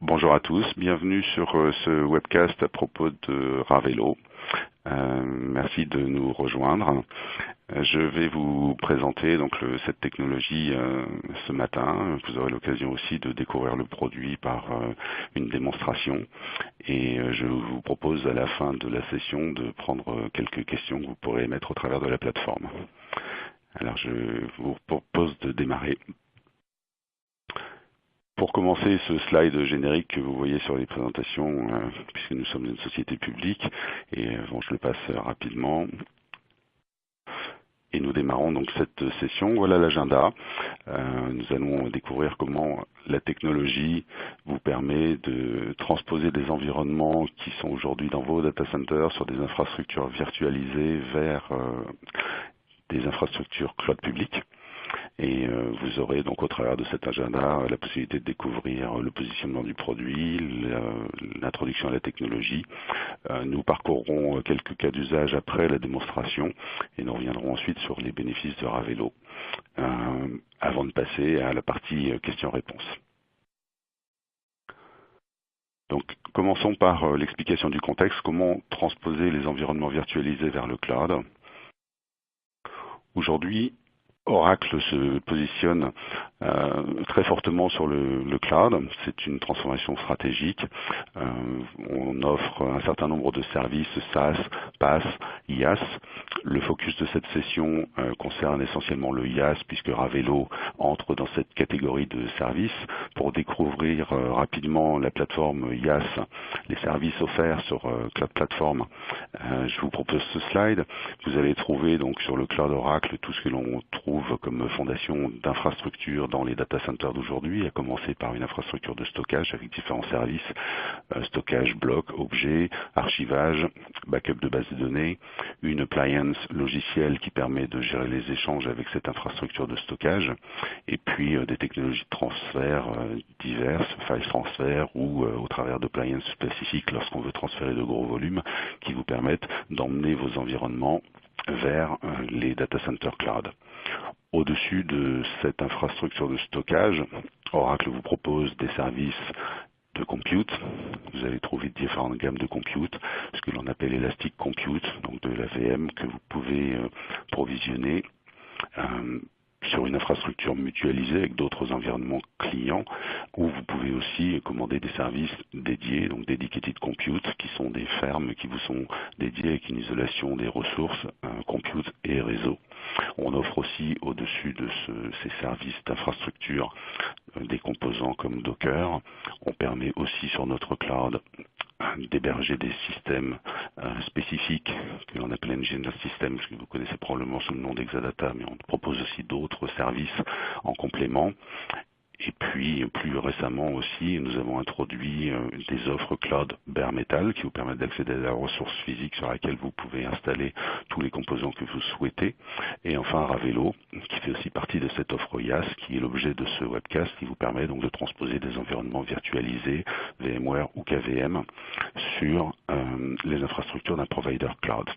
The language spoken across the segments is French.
Bonjour à tous, bienvenue sur ce webcast à propos de Ravelo. Merci de nous rejoindre. Je vais vous présenter donc cette technologie ce matin. Vous aurez l'occasion aussi de découvrir le produit par une démonstration. Et je vous propose à la fin de la session de prendre quelques questions que vous pourrez émettre au travers de la plateforme. Alors je vous propose de démarrer. Pour commencer, ce slide générique que vous voyez sur les présentations, puisque nous sommes une société publique, et bon, je le passe rapidement. Et nous démarrons donc cette session. Voilà l'agenda. Nous allons découvrir comment la technologie vous permet de transposer des environnements qui sont aujourd'hui dans vos data centers sur des infrastructures virtualisées vers des infrastructures cloud publiques. Et vous aurez donc au travers de cet agenda la possibilité de découvrir le positionnement du produit, l'introduction à la technologie. Nous parcourrons quelques cas d'usage après la démonstration et nous reviendrons ensuite sur les bénéfices de Ravelo avant de passer à la partie questions-réponses. Donc commençons par l'explication du contexte, comment transposer les environnements virtualisés vers le cloud. Aujourd'hui, Oracle se positionne très fortement sur le cloud. C'est une transformation stratégique. On offre un certain nombre de services SaaS, PaaS, IaaS. Le focus de cette session concerne essentiellement le IaaS puisque Ravelo entre dans cette catégorie de services. Pour découvrir rapidement la plateforme IaaS, les services offerts sur Cloud Platform, je vous propose ce slide. Vous allez trouver donc sur le cloud Oracle tout ce que l'on trouve comme fondation d'infrastructures dans les data centers d'aujourd'hui, à commencer par une infrastructure de stockage avec différents services, stockage, bloc, objets, archivage, backup de base de données, une appliance logicielle qui permet de gérer les échanges avec cette infrastructure de stockage, et puis des technologies de transfert diverses, file transfer ou au travers d'appliances spécifiques lorsqu'on veut transférer de gros volumes qui vous permettent d'emmener vos environnements vers les data centers cloud. Au-dessus de cette infrastructure de stockage, Oracle vous propose des services de compute. Vous allez trouver différentes gammes de compute, ce que l'on appelle Elastic Compute, donc de la VM que vous pouvez provisionner sur une infrastructure mutualisée avec d'autres environnements clients, où vous pouvez aussi commander des services dédiés, donc Dedicated Compute, qui sont des fermes qui vous sont dédiées avec une isolation des ressources, compute et réseau. On offre aussi au-dessus de ces services d'infrastructure des composants comme Docker. On permet aussi sur notre cloud d'héberger des systèmes spécifiques que l'on appelle Engineer Systems, que vous connaissez probablement sous le nom d'Exadata, mais on propose aussi d'autres services en complément. Et puis, plus récemment aussi, nous avons introduit des offres cloud bare metal qui vous permettent d'accéder à la ressource physique sur laquelle vous pouvez installer tous les composants que vous souhaitez. Et enfin, Ravelo, qui fait aussi partie de cette offre IaaS, qui est l'objet de ce webcast, qui vous permet donc de transposer des environnements virtualisés, VMware ou KVM, sur les infrastructures d'un provider cloud.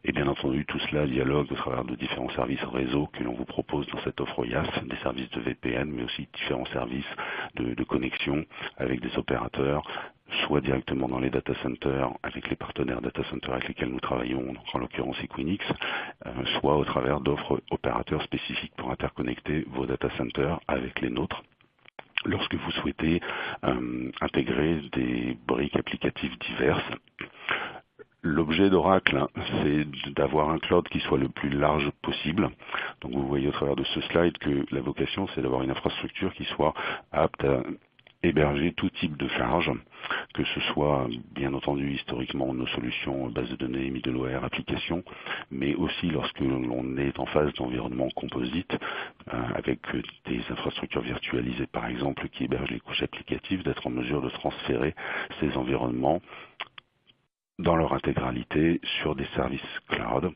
Et bien entendu, tout cela dialogue au travers de différents services réseau que l'on vous propose dans cette offre IaaS, des services de VPN, mais aussi différents services de connexion avec des opérateurs, soit directement dans les data centers avec les partenaires data centers avec lesquels nous travaillons, donc en l'occurrence Equinix, soit au travers d'offres opérateurs spécifiques pour interconnecter vos data centers avec les nôtres lorsque vous souhaitez intégrer des briques applicatives diverses. L'objet d'Oracle, c'est d'avoir un cloud qui soit le plus large possible. Donc vous voyez au travers de ce slide que la vocation, c'est d'avoir une infrastructure qui soit apte à héberger tout type de charge, que ce soit bien entendu historiquement nos solutions base de données, middleware, applications, mais aussi lorsque l'on est en phase d'environnement composite, avec des infrastructures virtualisées par exemple qui hébergent les couches applicatives, d'être en mesure de transférer ces environnements dans leur intégralité sur des services cloud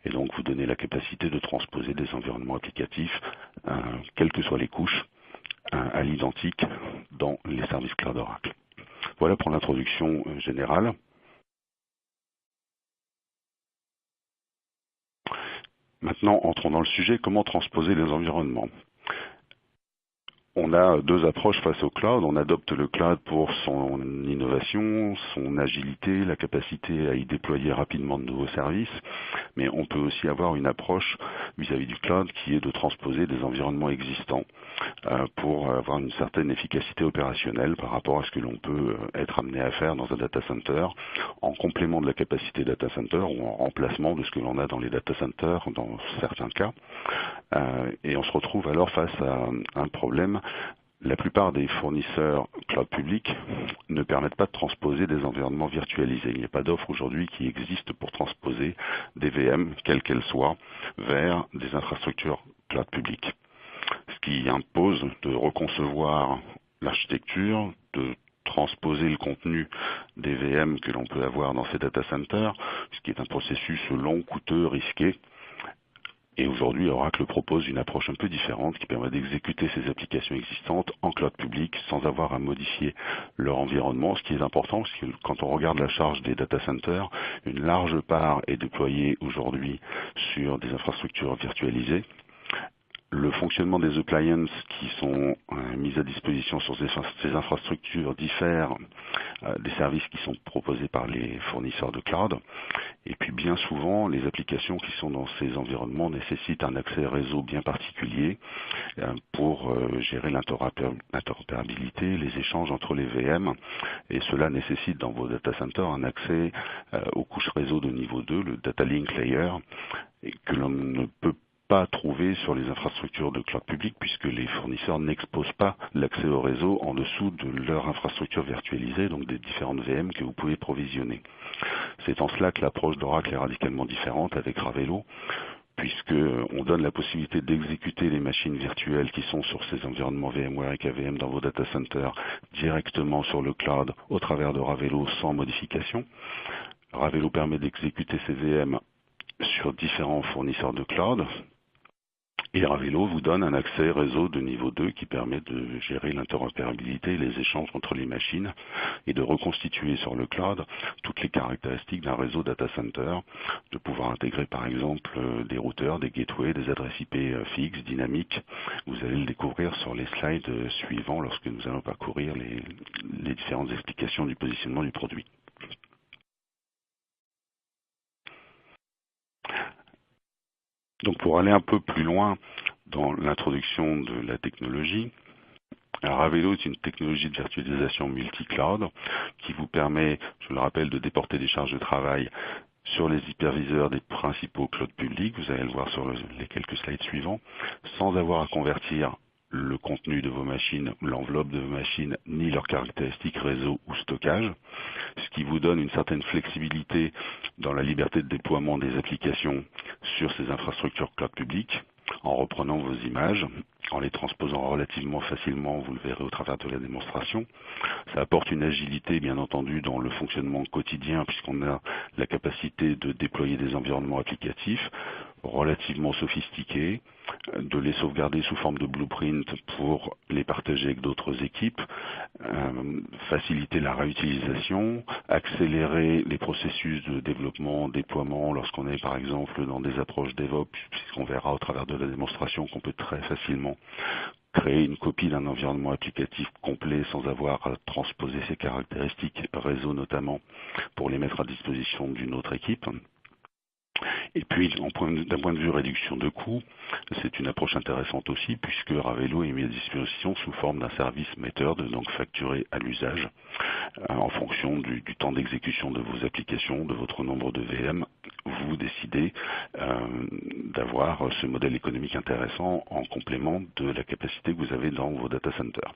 et donc vous donner la capacité de transposer des environnements applicatifs, quelles que soient les couches, à l'identique dans les services cloud Oracle. Voilà pour l'introduction générale. Maintenant, entrons dans le sujet, comment transposer les environnements. On a deux approches face au cloud. On adopte le cloud pour son innovation, son agilité, la capacité à y déployer rapidement de nouveaux services, mais on peut aussi avoir une approche vis-à-vis du cloud qui est de transposer des environnements existants pour avoir une certaine efficacité opérationnelle par rapport à ce que l'on peut être amené à faire dans un data center, en complément de la capacité data center ou en remplacement de ce que l'on a dans les data centers dans certains cas. Et on se retrouve alors face à un problème. La plupart des fournisseurs cloud publics ne permettent pas de transposer des environnements virtualisés. Il n'y a pas d'offre aujourd'hui qui existe pour transposer des VM, quelles qu'elles soient, vers des infrastructures cloud publiques. Ce qui impose de reconcevoir l'architecture, de transposer le contenu des VM que l'on peut avoir dans ces data centers, ce qui est un processus long, coûteux, risqué. Et aujourd'hui, Oracle propose une approche un peu différente qui permet d'exécuter ces applications existantes en cloud public sans avoir à modifier leur environnement, ce qui est important parce que quand on regarde la charge des data centers, une large part est déployée aujourd'hui sur des infrastructures virtualisées. Le fonctionnement des appliances qui sont mises à disposition sur ces infrastructures diffère des services qui sont proposés par les fournisseurs de cloud. Et puis bien souvent, les applications qui sont dans ces environnements nécessitent un accès réseau bien particulier pour gérer l'interopérabilité, les échanges entre les VM. Et cela nécessite dans vos data centers un accès aux couches réseau de niveau 2, le Data Link Layer, et que l'on ne peut pas trouver sur les infrastructures de cloud public puisque les fournisseurs n'exposent pas l'accès au réseau en dessous de leur infrastructure virtualisée, donc des différentes VM que vous pouvez provisionner. C'est en cela que l'approche d'Oracle est radicalement différente avec Ravelo, puisque on donne la possibilité d'exécuter les machines virtuelles qui sont sur ces environnements VMware et KVM dans vos data centers directement sur le cloud au travers de Ravelo sans modification. Ravelo permet d'exécuter ces VM sur différents fournisseurs de cloud. Et Ravelo vous donne un accès réseau de niveau 2 qui permet de gérer l'interopérabilité et les échanges entre les machines et de reconstituer sur le cloud toutes les caractéristiques d'un réseau data center, de pouvoir intégrer par exemple des routeurs, des gateways, des adresses IP fixes, dynamiques. Vous allez le découvrir sur les slides suivants lorsque nous allons parcourir les différentes explications du positionnement du produit. Donc pour aller un peu plus loin dans l'introduction de la technologie, Ravelo est une technologie de virtualisation multi-cloud qui vous permet, je le rappelle, de déporter des charges de travail sur les hyperviseurs des principaux clouds publics, vous allez le voir sur les quelques slides suivants, sans avoir à convertir le contenu de vos machines, l'enveloppe de vos machines, ni leurs caractéristiques réseau ou stockage, ce qui vous donne une certaine flexibilité dans la liberté de déploiement des applications sur ces infrastructures cloud publiques, en reprenant vos images, en les transposant relativement facilement, vous le verrez au travers de la démonstration. Ça apporte une agilité, bien entendu, dans le fonctionnement quotidien, puisqu'on a la capacité de déployer des environnements applicatifs relativement sophistiqués, de les sauvegarder sous forme de blueprint pour les partager avec d'autres équipes, faciliter la réutilisation, accélérer les processus de développement, déploiement lorsqu'on est par exemple dans des approches DevOps, puisqu'on verra au travers de la démonstration qu'on peut très facilement créer une copie d'un environnement applicatif complet sans avoir à transposer ses caractéristiques réseau notamment pour les mettre à disposition d'une autre équipe. Et puis, d'un point de vue réduction de coûts, c'est une approche intéressante aussi, puisque Ravelo est mis à disposition sous forme d'un service method, donc facturé à l'usage, en fonction du temps d'exécution de vos applications, de votre nombre de VM. Vous décidez d'avoir ce modèle économique intéressant en complément de la capacité que vous avez dans vos data centers.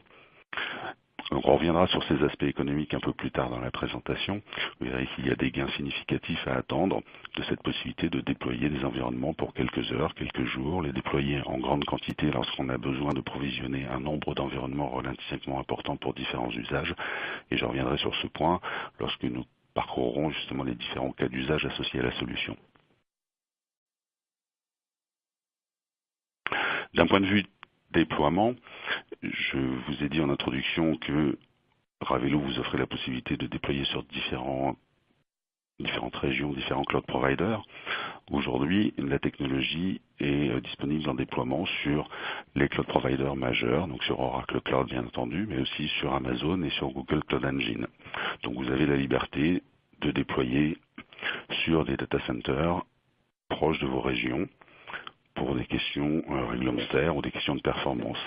Donc on reviendra sur ces aspects économiques un peu plus tard dans la présentation. Vous verrez qu'il y a des gains significatifs à attendre de cette possibilité de déployer des environnements pour quelques heures, quelques jours, les déployer en grande quantité lorsqu'on a besoin de provisionner un nombre d'environnements relativement important pour différents usages. Et je reviendrai sur ce point lorsque nous parcourrons justement les différents cas d'usage associés à la solution. D'un point de vue déploiement, je vous ai dit en introduction que Ravelo vous offrait la possibilité de déployer sur différents différentes régions, différents cloud providers. Aujourd'hui, la technologie est disponible en déploiement sur les cloud providers majeurs, donc sur Oracle Cloud bien entendu, mais aussi sur Amazon et sur Google Cloud Engine. Donc vous avez la liberté de déployer sur des data centers proches de vos régions pour des questions réglementaires ou des questions de performance.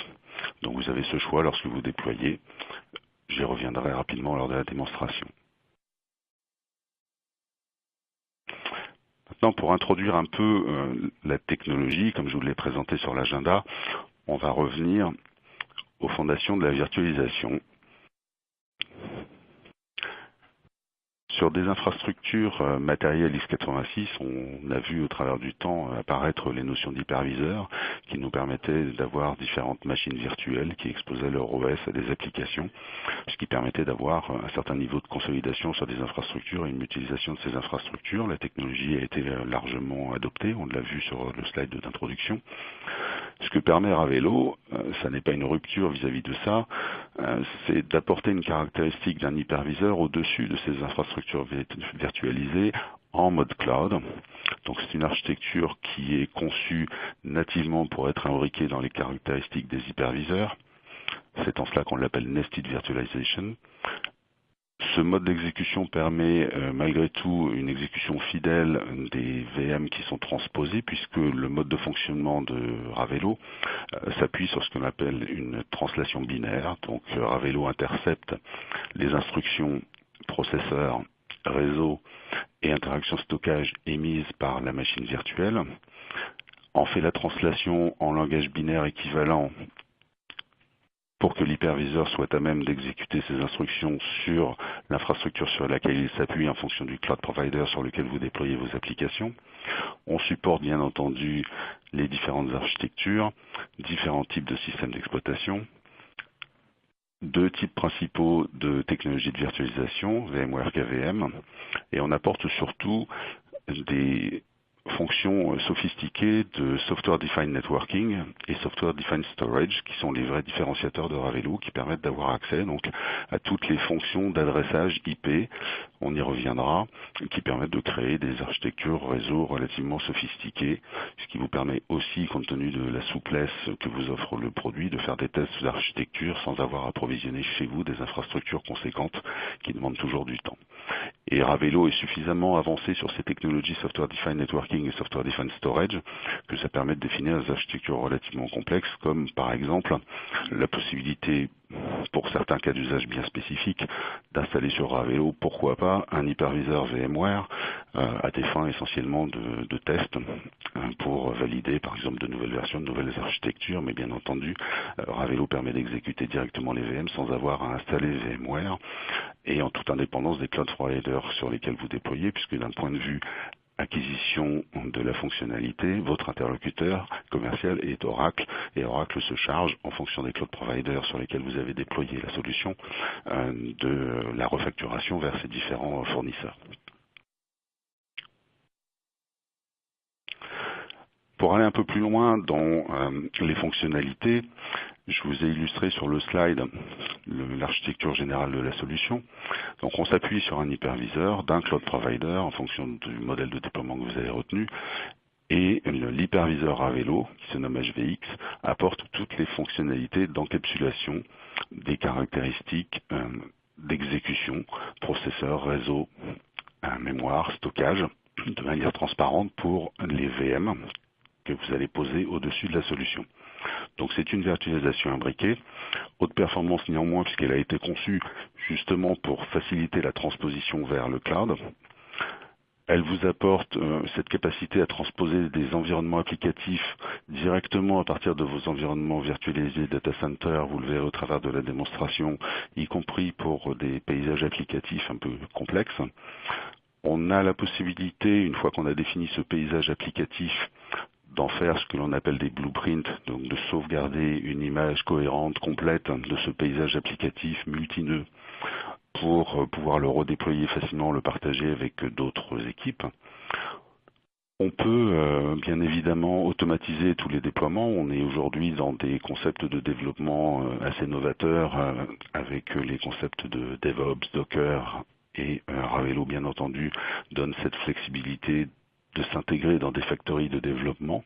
Donc vous avez ce choix lorsque vous déployez. J'y reviendrai rapidement lors de la démonstration. Maintenant, pour introduire un peu la technologie, comme je vous l'ai présenté sur l'agenda, on va revenir aux fondations de la virtualisation. Sur des infrastructures matérielles x86, on a vu au travers du temps apparaître les notions d'hyperviseur qui nous permettaient d'avoir différentes machines virtuelles qui exposaient leur OS à des applications, ce qui permettait d'avoir un certain niveau de consolidation sur des infrastructures et une utilisation de ces infrastructures. La technologie a été largement adoptée, on l'a vu sur le slide d'introduction. Ce que permet Ravelo, ça n'est pas une rupture vis-à-vis de ça, c'est d'apporter une caractéristique d'un hyperviseur au-dessus de ces infrastructures virtualisées en mode cloud. Donc c'est une architecture qui est conçue nativement pour être imbriquée dans les caractéristiques des hyperviseurs. C'est en cela qu'on l'appelle Nested Virtualization. Ce mode d'exécution permet malgré tout une exécution fidèle des VM qui sont transposées puisque le mode de fonctionnement de Ravelo s'appuie sur ce qu'on appelle une translation binaire. Donc Ravelo intercepte les instructions processeur, réseau et interaction stockage émises par la machine virtuelle, en fait la translation en langage binaire équivalent pour que l'hyperviseur soit à même d'exécuter ces instructions sur l'infrastructure sur laquelle il s'appuie en fonction du cloud provider sur lequel vous déployez vos applications. On supporte bien entendu les différentes architectures, différents types de systèmes d'exploitation, deux types principaux de technologies de virtualisation, VMware KVM, et on apporte surtout des fonctions sophistiquées de Software Defined Networking et Software Defined Storage qui sont les vrais différenciateurs de Ravelo qui permettent d'avoir accès donc à toutes les fonctions d'adressage IP, on y reviendra, qui permettent de créer des architectures réseau relativement sophistiquées, ce qui vous permet aussi, compte tenu de la souplesse que vous offre le produit, de faire des tests d'architecture sans avoir à provisionner chez vous des infrastructures conséquentes qui demandent toujours du temps. Et Ravelo est suffisamment avancé sur ces technologies Software Defined Networking et Software Defined Storage que ça permet de définir des architectures relativement complexes comme par exemple la possibilité pour certains cas d'usage bien spécifiques d'installer sur Ravelo, pourquoi pas, un hyperviseur VMware à des fins essentiellement de test pour valider par exemple de nouvelles versions, de nouvelles architectures, mais bien entendu Ravelo permet d'exécuter directement les VM sans avoir à installer VMware et en toute indépendance des cloud providers sur lesquels vous déployez, puisque d'un point de vue acquisition de la fonctionnalité, votre interlocuteur commercial est Oracle, et Oracle se charge, en fonction des cloud providers sur lesquels vous avez déployé la solution, de la refacturation vers ces différents fournisseurs. Pour aller un peu plus loin dans les fonctionnalités, je vous ai illustré sur le slide l'architecture générale de la solution. Donc on s'appuie sur un hyperviseur d'un cloud provider en fonction du modèle de déploiement que vous avez retenu. Et l'hyperviseur Ravelo, qui se nomme HVX, apporte toutes les fonctionnalités d'encapsulation des caractéristiques d'exécution, processeur, réseau, mémoire, stockage, de manière transparente pour les VM que vous allez poser au-dessus de la solution. Donc c'est une virtualisation imbriquée, haute performance néanmoins puisqu'elle a été conçue justement pour faciliter la transposition vers le cloud. Elle vous apporte cette capacité à transposer des environnements applicatifs directement à partir de vos environnements virtualisés data center, vous le verrez au travers de la démonstration, y compris pour des paysages applicatifs un peu complexes. On a la possibilité, une fois qu'on a défini ce paysage applicatif, d'en faire ce que l'on appelle des blueprints, donc de sauvegarder une image cohérente, complète de ce paysage applicatif multineux pour pouvoir le redéployer facilement, le partager avec d'autres équipes. On peut bien évidemment automatiser tous les déploiements. On est aujourd'hui dans des concepts de développement assez novateurs avec les concepts de DevOps, Docker Et Ravelo, bien entendu, donne cette flexibilité de s'intégrer dans des factories de développement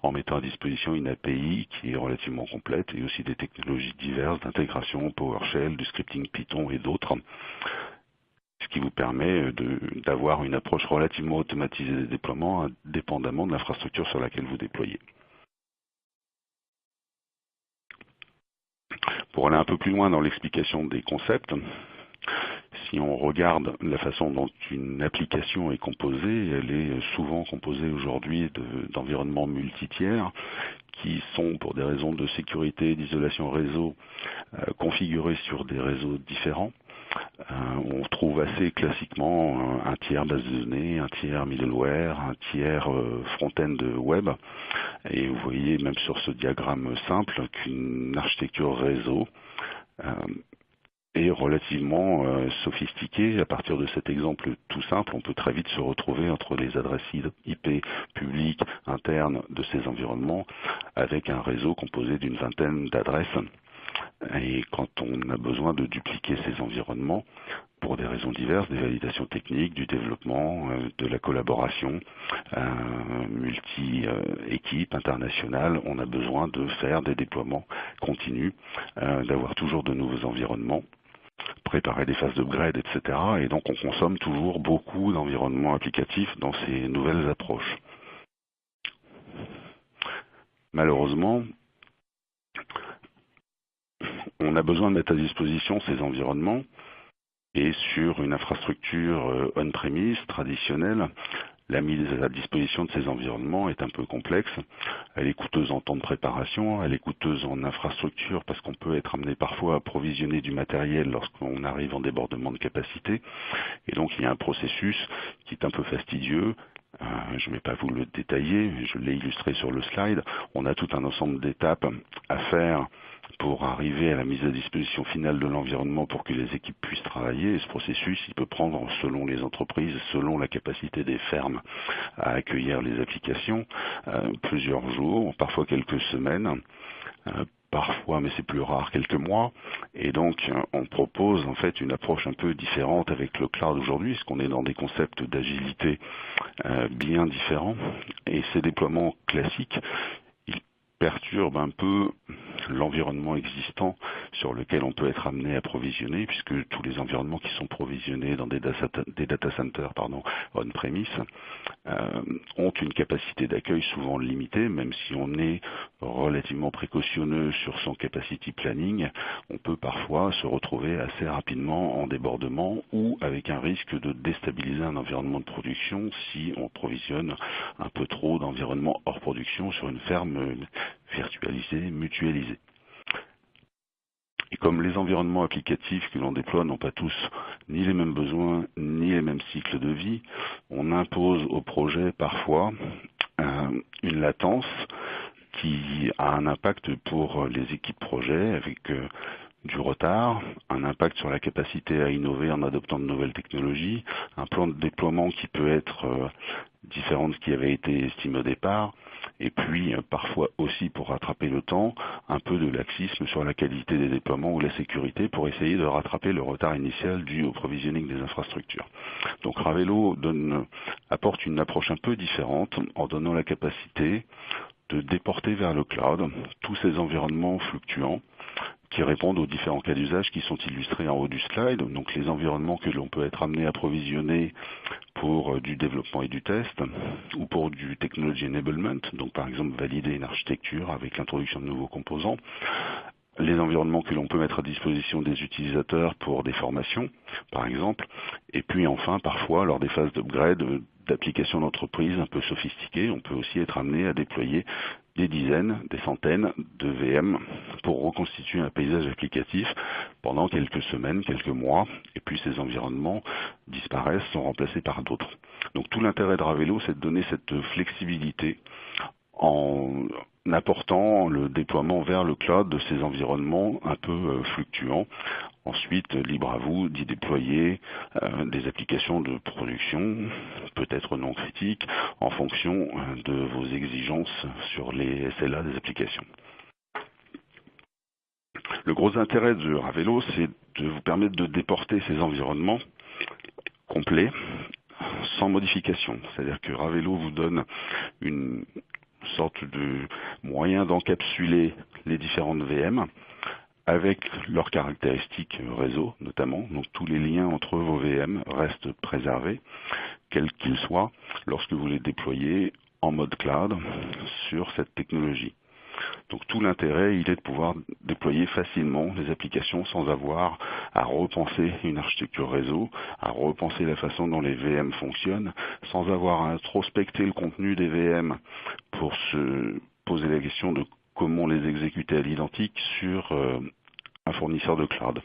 en mettant à disposition une API qui est relativement complète et aussi des technologies diverses d'intégration, PowerShell, du scripting Python et d'autres, ce qui vous permet d'avoir une approche relativement automatisée des déploiements indépendamment de l'infrastructure sur laquelle vous déployez. Pour aller un peu plus loin dans l'explication des concepts, si on regarde la façon dont une application est composée, elle est souvent composée aujourd'hui d'environnements multitiers qui sont, pour des raisons de sécurité, d'isolation réseau, configurés sur des réseaux différents. On trouve assez classiquement un tiers base de données, un tiers middleware, un tiers front-end web. Et vous voyez même sur ce diagramme simple qu'une architecture réseau est relativement sophistiquée. À partir de cet exemple tout simple, on peut très vite se retrouver entre les adresses IP publiques internes de ces environnements avec un réseau composé d'une vingtaine d'adresses. Et quand on a besoin de dupliquer ces environnements, pour des raisons diverses, des validations techniques, du développement, de la collaboration multi-équipe internationale, on a besoin de faire des déploiements continus, d'avoir toujours de nouveaux environnements, préparer des phases d'upgrade, etc. Et donc on consomme toujours beaucoup d'environnements applicatifs dans ces nouvelles approches. Malheureusement, on a besoin de mettre à disposition ces environnements et sur une infrastructure on-premise traditionnelle, la mise à disposition de ces environnements est un peu complexe. Elle est coûteuse en temps de préparation, elle est coûteuse en infrastructure parce qu'on peut être amené parfois à provisionner du matériel lorsqu'on arrive en débordement de capacité. Et donc il y a un processus qui est un peu fastidieux. Je ne vais pas vous le détailler, je l'ai illustré sur le slide. On a tout un ensemble d'étapes à faire pour arriver à la mise à disposition finale de l'environnement pour que les équipes puissent travailler. Et ce processus, il peut prendre, selon les entreprises, selon la capacité des fermes à accueillir les applications, plusieurs jours, parfois quelques semaines, parfois, mais c'est plus rare, quelques mois. Et donc, on propose en fait une approche un peu différente avec le cloud aujourd'hui, parce qu'on est dans des concepts d'agilité bien différents. Et ces déploiements classiques, perturbe un peu l'environnement existant sur lequel on peut être amené à provisionner, puisque tous les environnements qui sont provisionnés dans des data centers on-premise ont une capacité d'accueil souvent limitée, même si on est relativement précautionneux sur son capacity planning, on peut parfois se retrouver assez rapidement en débordement ou avec un risque de déstabiliser un environnement de production si on provisionne un peu trop d'environnement hors production sur une ferme virtualisée, mutualisée. Et comme les environnements applicatifs que l'on déploie n'ont pas tous ni les mêmes besoins, ni les mêmes cycles de vie, on impose au projet parfois une latence qui a un impact pour les équipes projet avec du retard, un impact sur la capacité à innover en adoptant de nouvelles technologies, un plan de déploiement qui peut être différent de ce qui avait été estimé au départ, et puis parfois aussi pour rattraper le temps, un peu de laxisme sur la qualité des déploiements ou la sécurité pour essayer de rattraper le retard initial dû au provisioning des infrastructures. Donc Ravelo apporte une approche un peu différente en donnant la capacité de déporter vers le cloud tous ces environnements fluctuants qui répondent aux différents cas d'usage qui sont illustrés en haut du slide. Donc les environnements que l'on peut être amené à provisionner pour du développement et du test, ou pour du technology enablement, donc par exemple valider une architecture avec l'introduction de nouveaux composants, les environnements que l'on peut mettre à disposition des utilisateurs pour des formations, par exemple, et puis enfin, parfois, lors des phases d'upgrade d'applications d'entreprise un peu sophistiquées, on peut aussi être amené à déployer des dizaines, des centaines de VM pour reconstituer un paysage applicatif pendant quelques semaines, quelques mois, et puis ces environnements disparaissent, sont remplacés par d'autres. Donc tout l'intérêt de Ravelo, c'est de donner cette flexibilité en apportant le déploiement vers le cloud de ces environnements un peu fluctuants. Ensuite, libre à vous d'y déployer des applications de production, peut-être non critiques, en fonction de vos exigences sur les SLA des applications. Le gros intérêt de Ravelo, c'est de vous permettre de déporter ces environnements complet sans modification. C'est-à-dire que Ravelo vous donne une sorte de moyen d'encapsuler les différentes VM avec leurs caractéristiques réseau notamment. Donc tous les liens entre vos VM restent préservés, quels qu'ils soient, lorsque vous les déployez en mode cloud sur cette technologie. Donc tout l'intérêt, il est de pouvoir déployer facilement des applications sans avoir à repenser une architecture réseau, à repenser la façon dont les VM fonctionnent, sans avoir à introspecter le contenu des VM pour se poser la question de comment les exécuter à l'identique sur un fournisseur de cloud.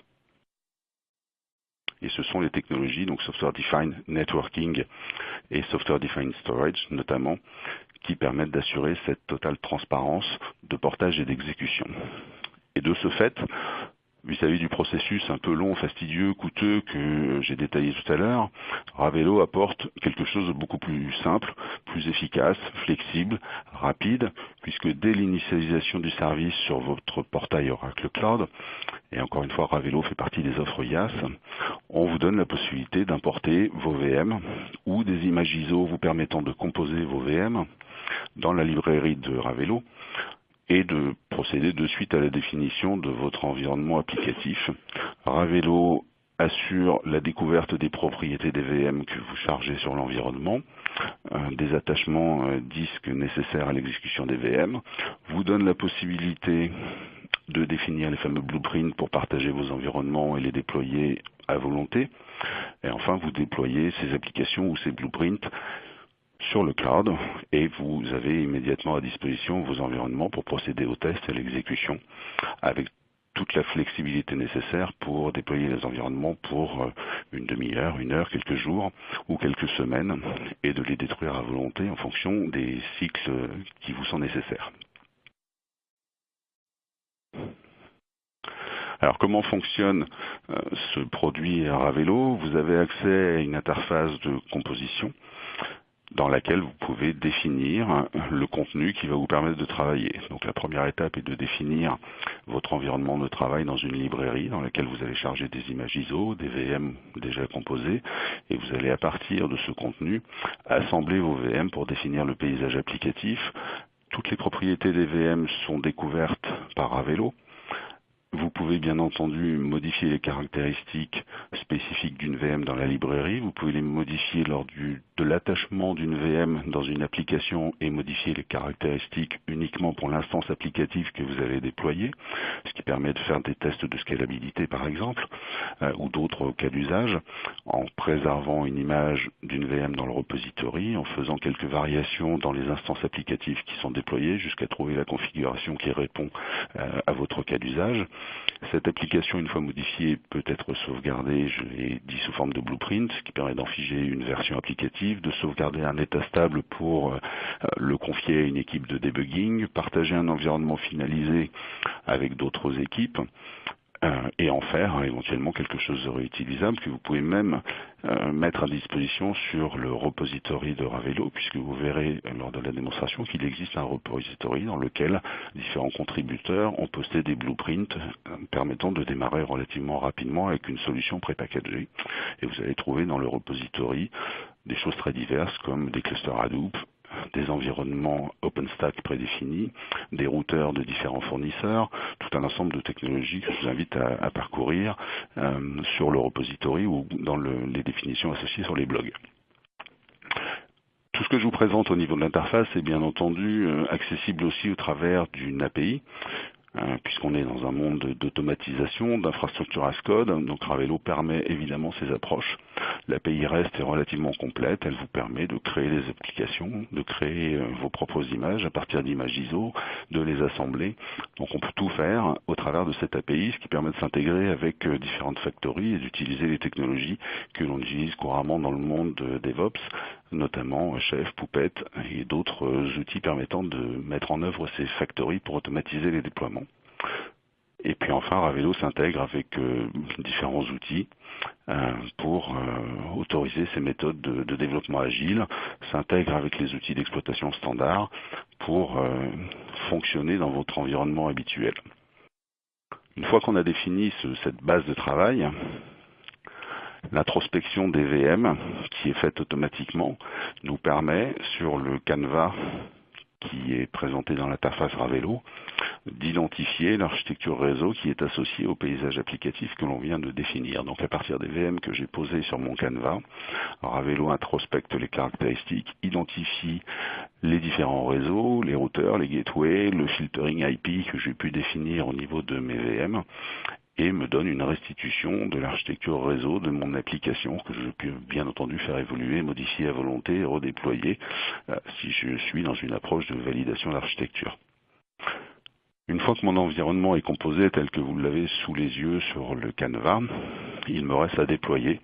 Et ce sont les technologies, donc Software Defined Networking et Software Defined Storage notamment, qui permettent d'assurer cette totale transparence de portage et d'exécution. Et de ce fait, vis-à-vis du processus un peu long, fastidieux, coûteux que j'ai détaillé tout à l'heure, Ravelo apporte quelque chose de beaucoup plus simple, plus efficace, flexible, rapide, puisque dès l'initialisation du service sur votre portail Oracle Cloud, et encore une fois Ravelo fait partie des offres IaaS, on vous donne la possibilité d'importer vos VM ou des images ISO vous permettant de composer vos VM dans la librairie de Ravelo et de procéder de suite à la définition de votre environnement applicatif. Ravelo assure la découverte des propriétés des VM que vous chargez sur l'environnement, des attachements disques nécessaires à l'exécution des VM, vous donne la possibilité de définir les fameux blueprints pour partager vos environnements et les déployer à volonté. Et enfin, vous déployez ces applications ou ces blueprints sur le cloud et vous avez immédiatement à disposition vos environnements pour procéder au test et à l'exécution avec toute la flexibilité nécessaire pour déployer les environnements pour une demi-heure, une heure, quelques jours ou quelques semaines et de les détruire à volonté en fonction des cycles qui vous sont nécessaires. Alors comment fonctionne ce produit Ravelo? Vous avez accès à une interface de composition dans laquelle vous pouvez définir le contenu qui va vous permettre de travailler. Donc la première étape est de définir votre environnement de travail dans une librairie dans laquelle vous allez charger des images ISO, des VM déjà composées, et vous allez à partir de ce contenu assembler vos VM pour définir le paysage applicatif. Toutes les propriétés des VM sont découvertes par Ravelo. Vous pouvez bien entendu modifier les caractéristiques spécifiques d'une VM dans la librairie. Vous pouvez les modifier lors de l'attachement d'une VM dans une application et modifier les caractéristiques uniquement pour l'instance applicative que vous allez déployer, ce qui permet de faire des tests de scalabilité par exemple, ou d'autres cas d'usage, en préservant une image d'une VM dans le repository, en faisant quelques variations dans les instances applicatives qui sont déployées jusqu'à trouver la configuration qui répond à votre cas d'usage. Cette application, une fois modifiée, peut être sauvegardée, je l'ai dit, sous forme de blueprint, ce qui permet d'en figer une version applicative, de sauvegarder un état stable pour le confier à une équipe de debugging, partager un environnement finalisé avec d'autres équipes, et en faire éventuellement quelque chose de réutilisable que vous pouvez même mettre à disposition sur le repository de Ravelo, puisque vous verrez lors de la démonstration qu'il existe un repository dans lequel différents contributeurs ont posté des blueprints permettant de démarrer relativement rapidement avec une solution prépackagée. Et vous allez trouver dans le repository des choses très diverses comme des clusters Hadoop, des environnements OpenStack prédéfinis, des routeurs de différents fournisseurs, tout un ensemble de technologies que je vous invite à parcourir sur le repository ou dans les définitions associées sur les blogs. Tout ce que je vous présente au niveau de l'interface est bien entendu accessible aussi au travers d'une API, puisqu'on est dans un monde d'automatisation, d'infrastructure as code, donc Ravelo permet évidemment ces approches. L'API REST est relativement complète, elle vous permet de créer des applications, de créer vos propres images à partir d'images ISO, de les assembler. Donc on peut tout faire au travers de cette API, ce qui permet de s'intégrer avec différentes factories et d'utiliser les technologies que l'on utilise couramment dans le monde de DevOps, notamment Chef, Puppet et d'autres outils permettant de mettre en œuvre ces factories pour automatiser les déploiements. Et puis enfin, Ravelo s'intègre avec différents outils pour autoriser ces méthodes de développement agile, s'intègre avec les outils d'exploitation standard pour fonctionner dans votre environnement habituel. Une fois qu'on a défini cette base de travail, L'introspection des VM, qui est faite automatiquement, nous permet, sur le canevas qui est présenté dans l'interface Ravelo, d'identifier l'architecture réseau qui est associée au paysage applicatif que l'on vient de définir. Donc à partir des VM que j'ai posées sur mon canevas, Ravelo introspecte les caractéristiques, identifie les différents réseaux, les routeurs, les gateways, le filtering IP que j'ai pu définir au niveau de mes VM, et me donne une restitution de l'architecture réseau de mon application que je peux bien entendu faire évoluer, modifier à volonté et redéployer si je suis dans une approche de validation d'architecture. Une fois que mon environnement est composé tel que vous l'avez sous les yeux sur le canevas, il me reste à déployer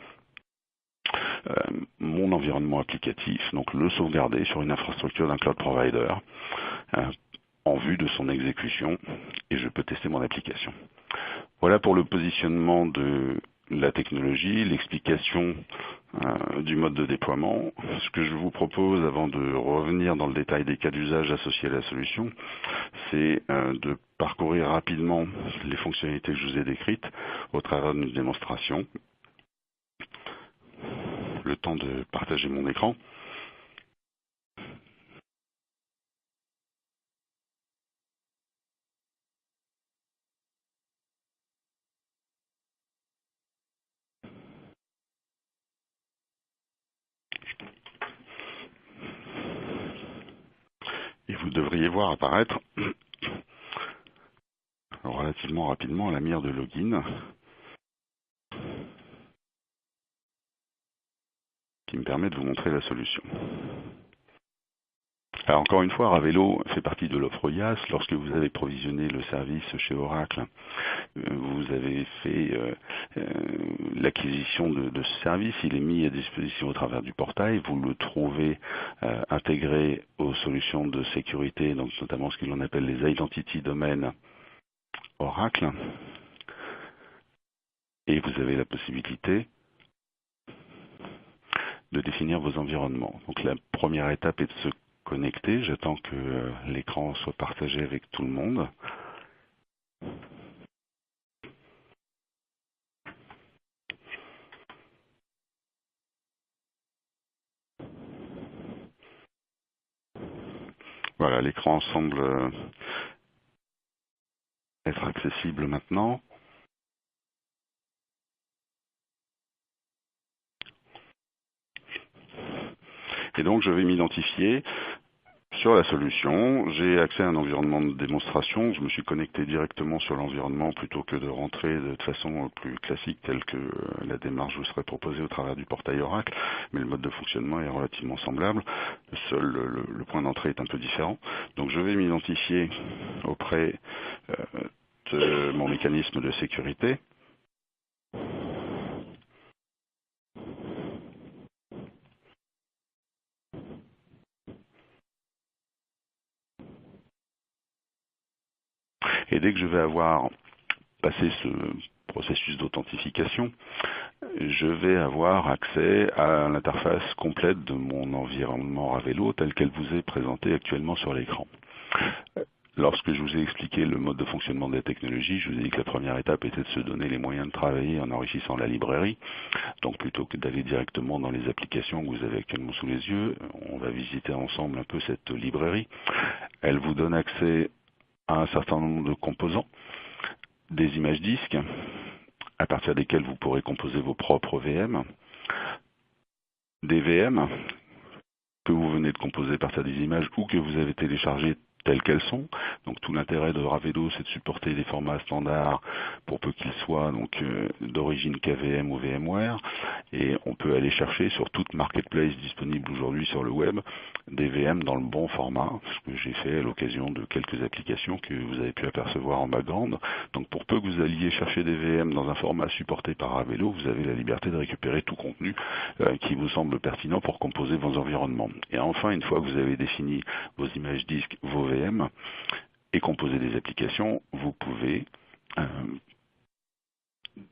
mon environnement applicatif, donc le sauvegarder sur une infrastructure d'un cloud provider en vue de son exécution, et je peux tester mon application. Voilà pour le positionnement de la technologie, l'explication du mode de déploiement. Ce que je vous propose, avant de revenir dans le détail des cas d'usage associés à la solution, c'est de parcourir rapidement les fonctionnalités que je vous ai décrites au travers d'une démonstration. Le temps de partager mon écran. Et vous devriez voir apparaître relativement rapidement la mire de login qui me permet de vous montrer la solution. Alors encore une fois, Ravelo fait partie de l'offre IaaS. Lorsque vous avez provisionné le service chez Oracle, vous avez fait l'acquisition de ce service. Il est mis à disposition au travers du portail. Vous le trouvez intégré aux solutions de sécurité, donc notamment ce que l'on appelle les Identity Domain Oracle. Et vous avez la possibilité de définir vos environnements. Donc la première étape est de se connecter. J'attends que l'écran soit partagé avec tout le monde. Voilà, l'écran semble être accessible maintenant. Et donc je vais m'identifier sur la solution. J'ai accès à un environnement de démonstration. Je me suis connecté directement sur l'environnement plutôt que de rentrer de façon plus classique telle que la démarche vous serait proposée au travers du portail Oracle. Mais le mode de fonctionnement est relativement semblable. Seul le point d'entrée est un peu différent. Donc je vais m'identifier auprès de mon mécanisme de sécurité. Et dès que je vais avoir passé ce processus d'authentification, je vais avoir accès à l'interface complète de mon environnement Ravelo tel qu'elle vous est présentée actuellement sur l'écran. Lorsque je vous ai expliqué le mode de fonctionnement de la technologie, je vous ai dit que la première étape était de se donner les moyens de travailler en enrichissant la librairie. Donc plutôt que d'aller directement dans les applications que vous avez actuellement sous les yeux, on va visiter ensemble un peu cette librairie. Elle vous donne accès à un certain nombre de composants, des images disques, à partir desquelles vous pourrez composer vos propres VM, des VM que vous venez de composer à partir des images ou que vous avez téléchargées telles qu'elles sont. Donc tout l'intérêt de Ravelo, c'est de supporter des formats standards pour peu qu'ils soient donc d'origine KVM ou VMware. Et on peut aller chercher sur toute marketplace disponible aujourd'hui sur le web des VM dans le bon format, ce que j'ai fait à l'occasion de quelques applications que vous avez pu apercevoir en background. Donc pour peu que vous alliez chercher des VM dans un format supporté par Ravelo, vous avez la liberté de récupérer tout contenu qui vous semble pertinent pour composer vos environnements. Et enfin, une fois que vous avez défini vos images disques, vos VM, et composer des applications, vous pouvez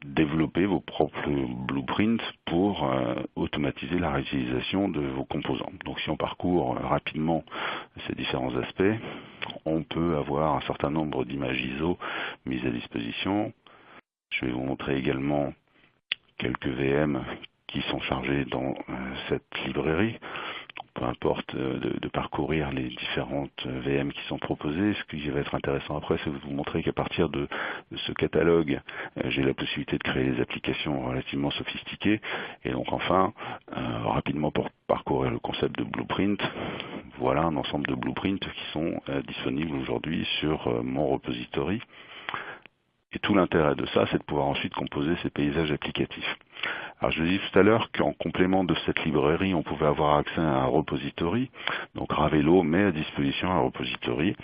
développer vos propres blueprints pour automatiser la réutilisation de vos composants. Donc si on parcourt rapidement ces différents aspects, on peut avoir un certain nombre d'images ISO mises à disposition. Je vais vous montrer également quelques VM qui sont chargés dans cette librairie. Peu importe de parcourir les différentes VM qui sont proposées. Ce qui va être intéressant après, c'est de vous montrer qu'à partir de ce catalogue, j'ai la possibilité de créer des applications relativement sophistiquées. Et donc enfin, rapidement pour parcourir le concept de blueprint, voilà un ensemble de blueprints qui sont disponibles aujourd'hui sur mon repository. Et tout l'intérêt de ça, c'est de pouvoir ensuite composer ces paysages applicatifs. Alors je disais tout à l'heure qu'en complément de cette librairie, on pouvait avoir accès à un repository. Donc Ravelo met à disposition un repository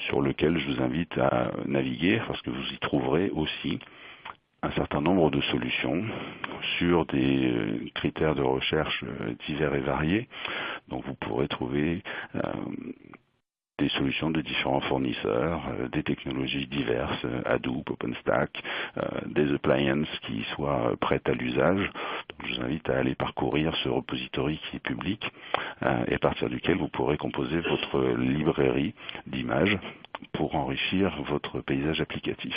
sur lequel je vous invite à naviguer parce que vous y trouverez aussi un certain nombre de solutions sur des critères de recherche divers et variés. Donc vous pourrez trouver des solutions de différents fournisseurs, des technologies diverses, Hadoop, OpenStack, des appliances qui soient prêtes à l'usage. Donc je vous invite à aller parcourir ce repository qui est public et à partir duquel vous pourrez composer votre librairie d'images pour enrichir votre paysage applicatif.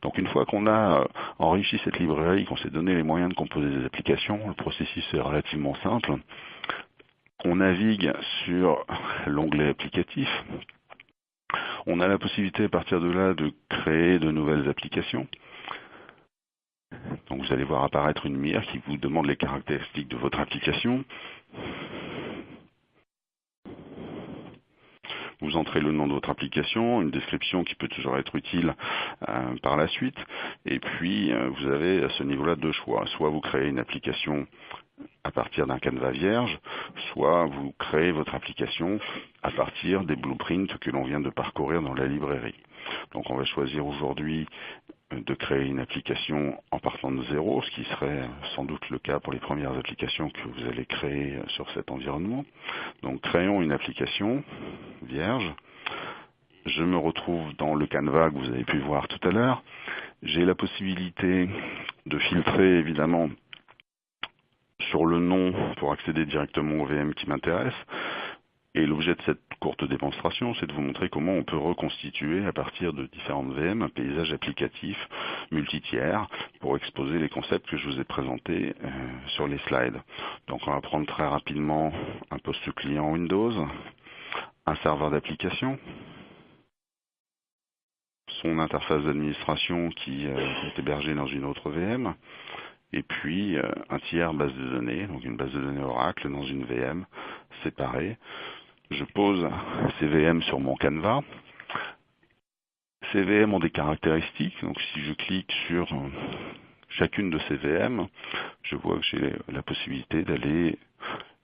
Donc une fois qu'on a enrichi cette librairie, qu'on s'est donné les moyens de composer des applications, le processus est relativement simple. On navigue sur l'onglet applicatif. On a la possibilité à partir de là de créer de nouvelles applications. Donc vous allez voir apparaître une mire qui vous demande les caractéristiques de votre application. Vous entrez le nom de votre application, une description qui peut toujours être utile par la suite. Et puis vous avez à ce niveau-là deux choix. Soit vous créez une application à partir d'un canevas vierge, soit vous créez votre application à partir des blueprints que l'on vient de parcourir dans la librairie. Donc on va choisir aujourd'hui de créer une application en partant de zéro, ce qui serait sans doute le cas pour les premières applications que vous allez créer sur cet environnement. Donc créons une application vierge. Je me retrouve dans le canevas que vous avez pu voir tout à l'heure. J'ai la possibilité de filtrer évidemment sur le nom pour accéder directement au VM qui m'intéresse. Et l'objet de cette courte démonstration, c'est de vous montrer comment on peut reconstituer à partir de différentes VM un paysage applicatif multitiers pour exposer les concepts que je vous ai présentés sur les slides. Donc on va prendre très rapidement un poste client Windows, un serveur d'application, son interface d'administration qui est hébergée dans une autre VM, et puis un tiers base de données, donc une base de données Oracle dans une VM séparée. Je pose ces VM sur mon canevas. Ces VM ont des caractéristiques, donc si je clique sur chacune de ces VM, je vois que j'ai la possibilité d'aller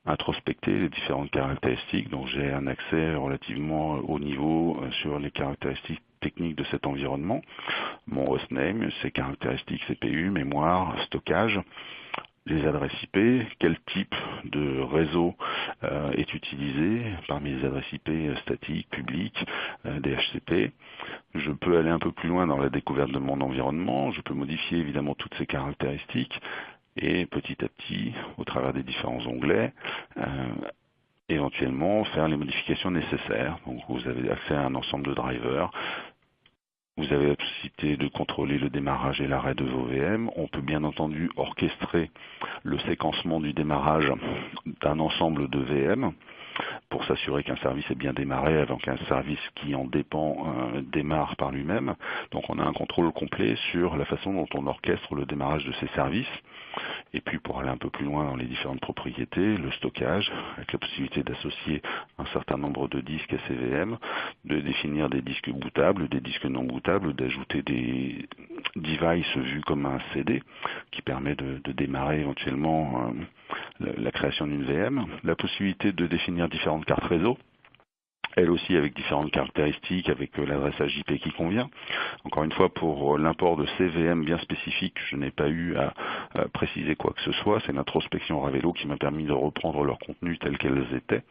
introspecter les différentes caractéristiques, donc j'ai un accès relativement haut niveau sur les caractéristiques techniques de cet environnement, mon hostname, ses caractéristiques CPU, mémoire, stockage, les adresses IP, quel type de réseau est utilisé parmi les adresses IP statiques, publiques, DHCP. Je peux aller un peu plus loin dans la découverte de mon environnement, je peux modifier évidemment toutes ces caractéristiques et petit à petit, au travers des différents onglets, éventuellement faire les modifications nécessaires. Donc vous avez accès à un ensemble de drivers. Vous avez la possibilité de contrôler le démarrage et l'arrêt de vos VM. On peut bien entendu orchestrer le séquencement du démarrage d'un ensemble de VM pour s'assurer qu'un service est bien démarré avant qu'un service qui en dépend démarre par lui-même. Donc on a un contrôle complet sur la façon dont on orchestre le démarrage de ces services. Et puis pour aller un peu plus loin dans les différentes propriétés, le stockage, avec la possibilité d'associer un certain nombre de disques à ces VM, de définir des disques bootables, des disques non bootables, d'ajouter des devices vus comme un CD qui permet de démarrer éventuellement la création d'une VM, la possibilité de définir différentes cartes réseau, elle aussi avec différentes caractéristiques, avec l'adressage IP qui convient. Encore une fois, pour l'import de ces VM bien spécifiques, je n'ai pas eu à préciser quoi que ce soit. C'est l'introspection Ravelo qui m'a permis de reprendre leur contenu tel qu'elles étaient.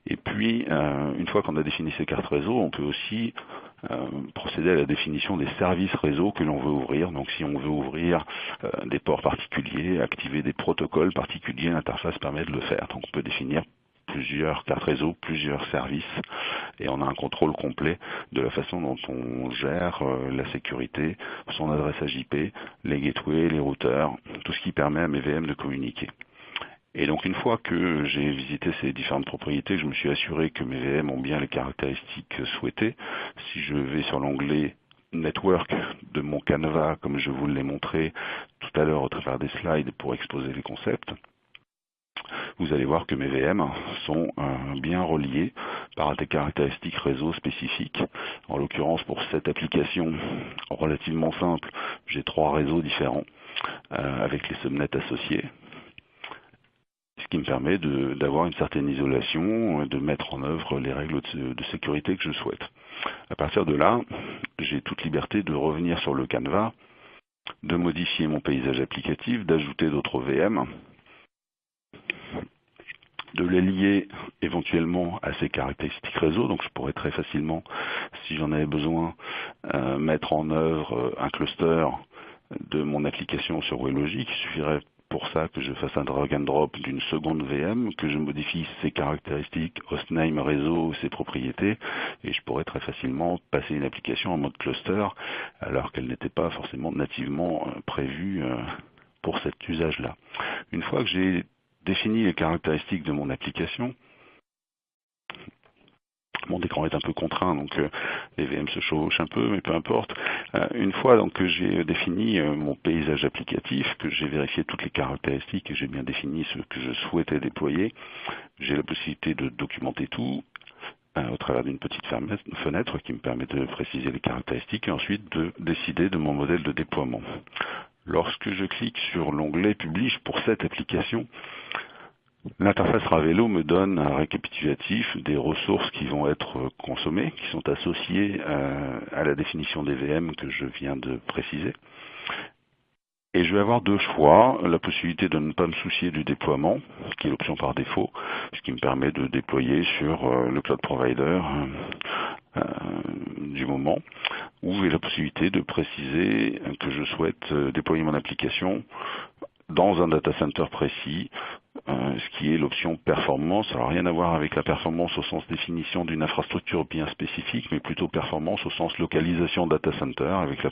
Et puis, une fois qu'on a défini ces cartes réseau, on peut aussi procéder à la définition des services réseau que l'on veut ouvrir. Donc si on veut ouvrir des ports particuliers, activer des protocoles particuliers, l'interface permet de le faire. Donc on peut définir plusieurs cartes réseau, plusieurs services, et on a un contrôle complet de la façon dont on gère la sécurité, son adresse IP, les gateways, les routeurs, tout ce qui permet à mes VM de communiquer. Et donc une fois que j'ai visité ces différentes propriétés, je me suis assuré que mes VM ont bien les caractéristiques souhaitées. Si je vais sur l'onglet Network de mon Canva, comme je vous l'ai montré tout à l'heure au travers des slides pour exposer les concepts, vous allez voir que mes VM sont bien reliés par des caractéristiques réseau spécifiques. En l'occurrence, pour cette application relativement simple, j'ai 3 réseaux différents avec les subnets associés, ce qui me permet d'avoir une certaine isolation, de mettre en œuvre les règles de sécurité que je souhaite. À partir de là, j'ai toute liberté de revenir sur le Canva, de modifier mon paysage applicatif, d'ajouter d'autres VM, de les lier éventuellement à ces caractéristiques réseau. Donc je pourrais très facilement, si j'en avais besoin, mettre en œuvre un cluster de mon application sur WebLogic. Il suffirait pour ça que je fasse un drag and drop d'une seconde VM, que je modifie ses caractéristiques, hostname, réseau, ses propriétés, et je pourrais très facilement passer une application en mode cluster, alors qu'elle n'était pas forcément nativement prévue pour cet usage-là. Une fois que j'ai défini les caractéristiques de mon application, mon écran est un peu contraint, donc les VM se chevauchent un peu, mais peu importe. Une fois donc que j'ai défini mon paysage applicatif, que j'ai vérifié toutes les caractéristiques et j'ai bien défini ce que je souhaitais déployer, j'ai la possibilité de documenter tout au travers d'une petite fenêtre qui me permet de préciser les caractéristiques et ensuite de décider de mon modèle de déploiement. Lorsque je clique sur l'onglet Publish pour cette application, l'interface Ravelo me donne un récapitulatif des ressources qui vont être consommées, qui sont associées à la définition des VM que je viens de préciser. Et je vais avoir 2 choix, la possibilité de ne pas me soucier du déploiement, qui est l'option par défaut, ce qui me permet de déployer sur le cloud provider du moment, ou j'ai la possibilité de préciser que je souhaite déployer mon application dans un data center précis, ce qui est l'option performance. Alors rien à voir avec la performance au sens définition d'une infrastructure bien spécifique, mais plutôt performance au sens localisation data center, avec la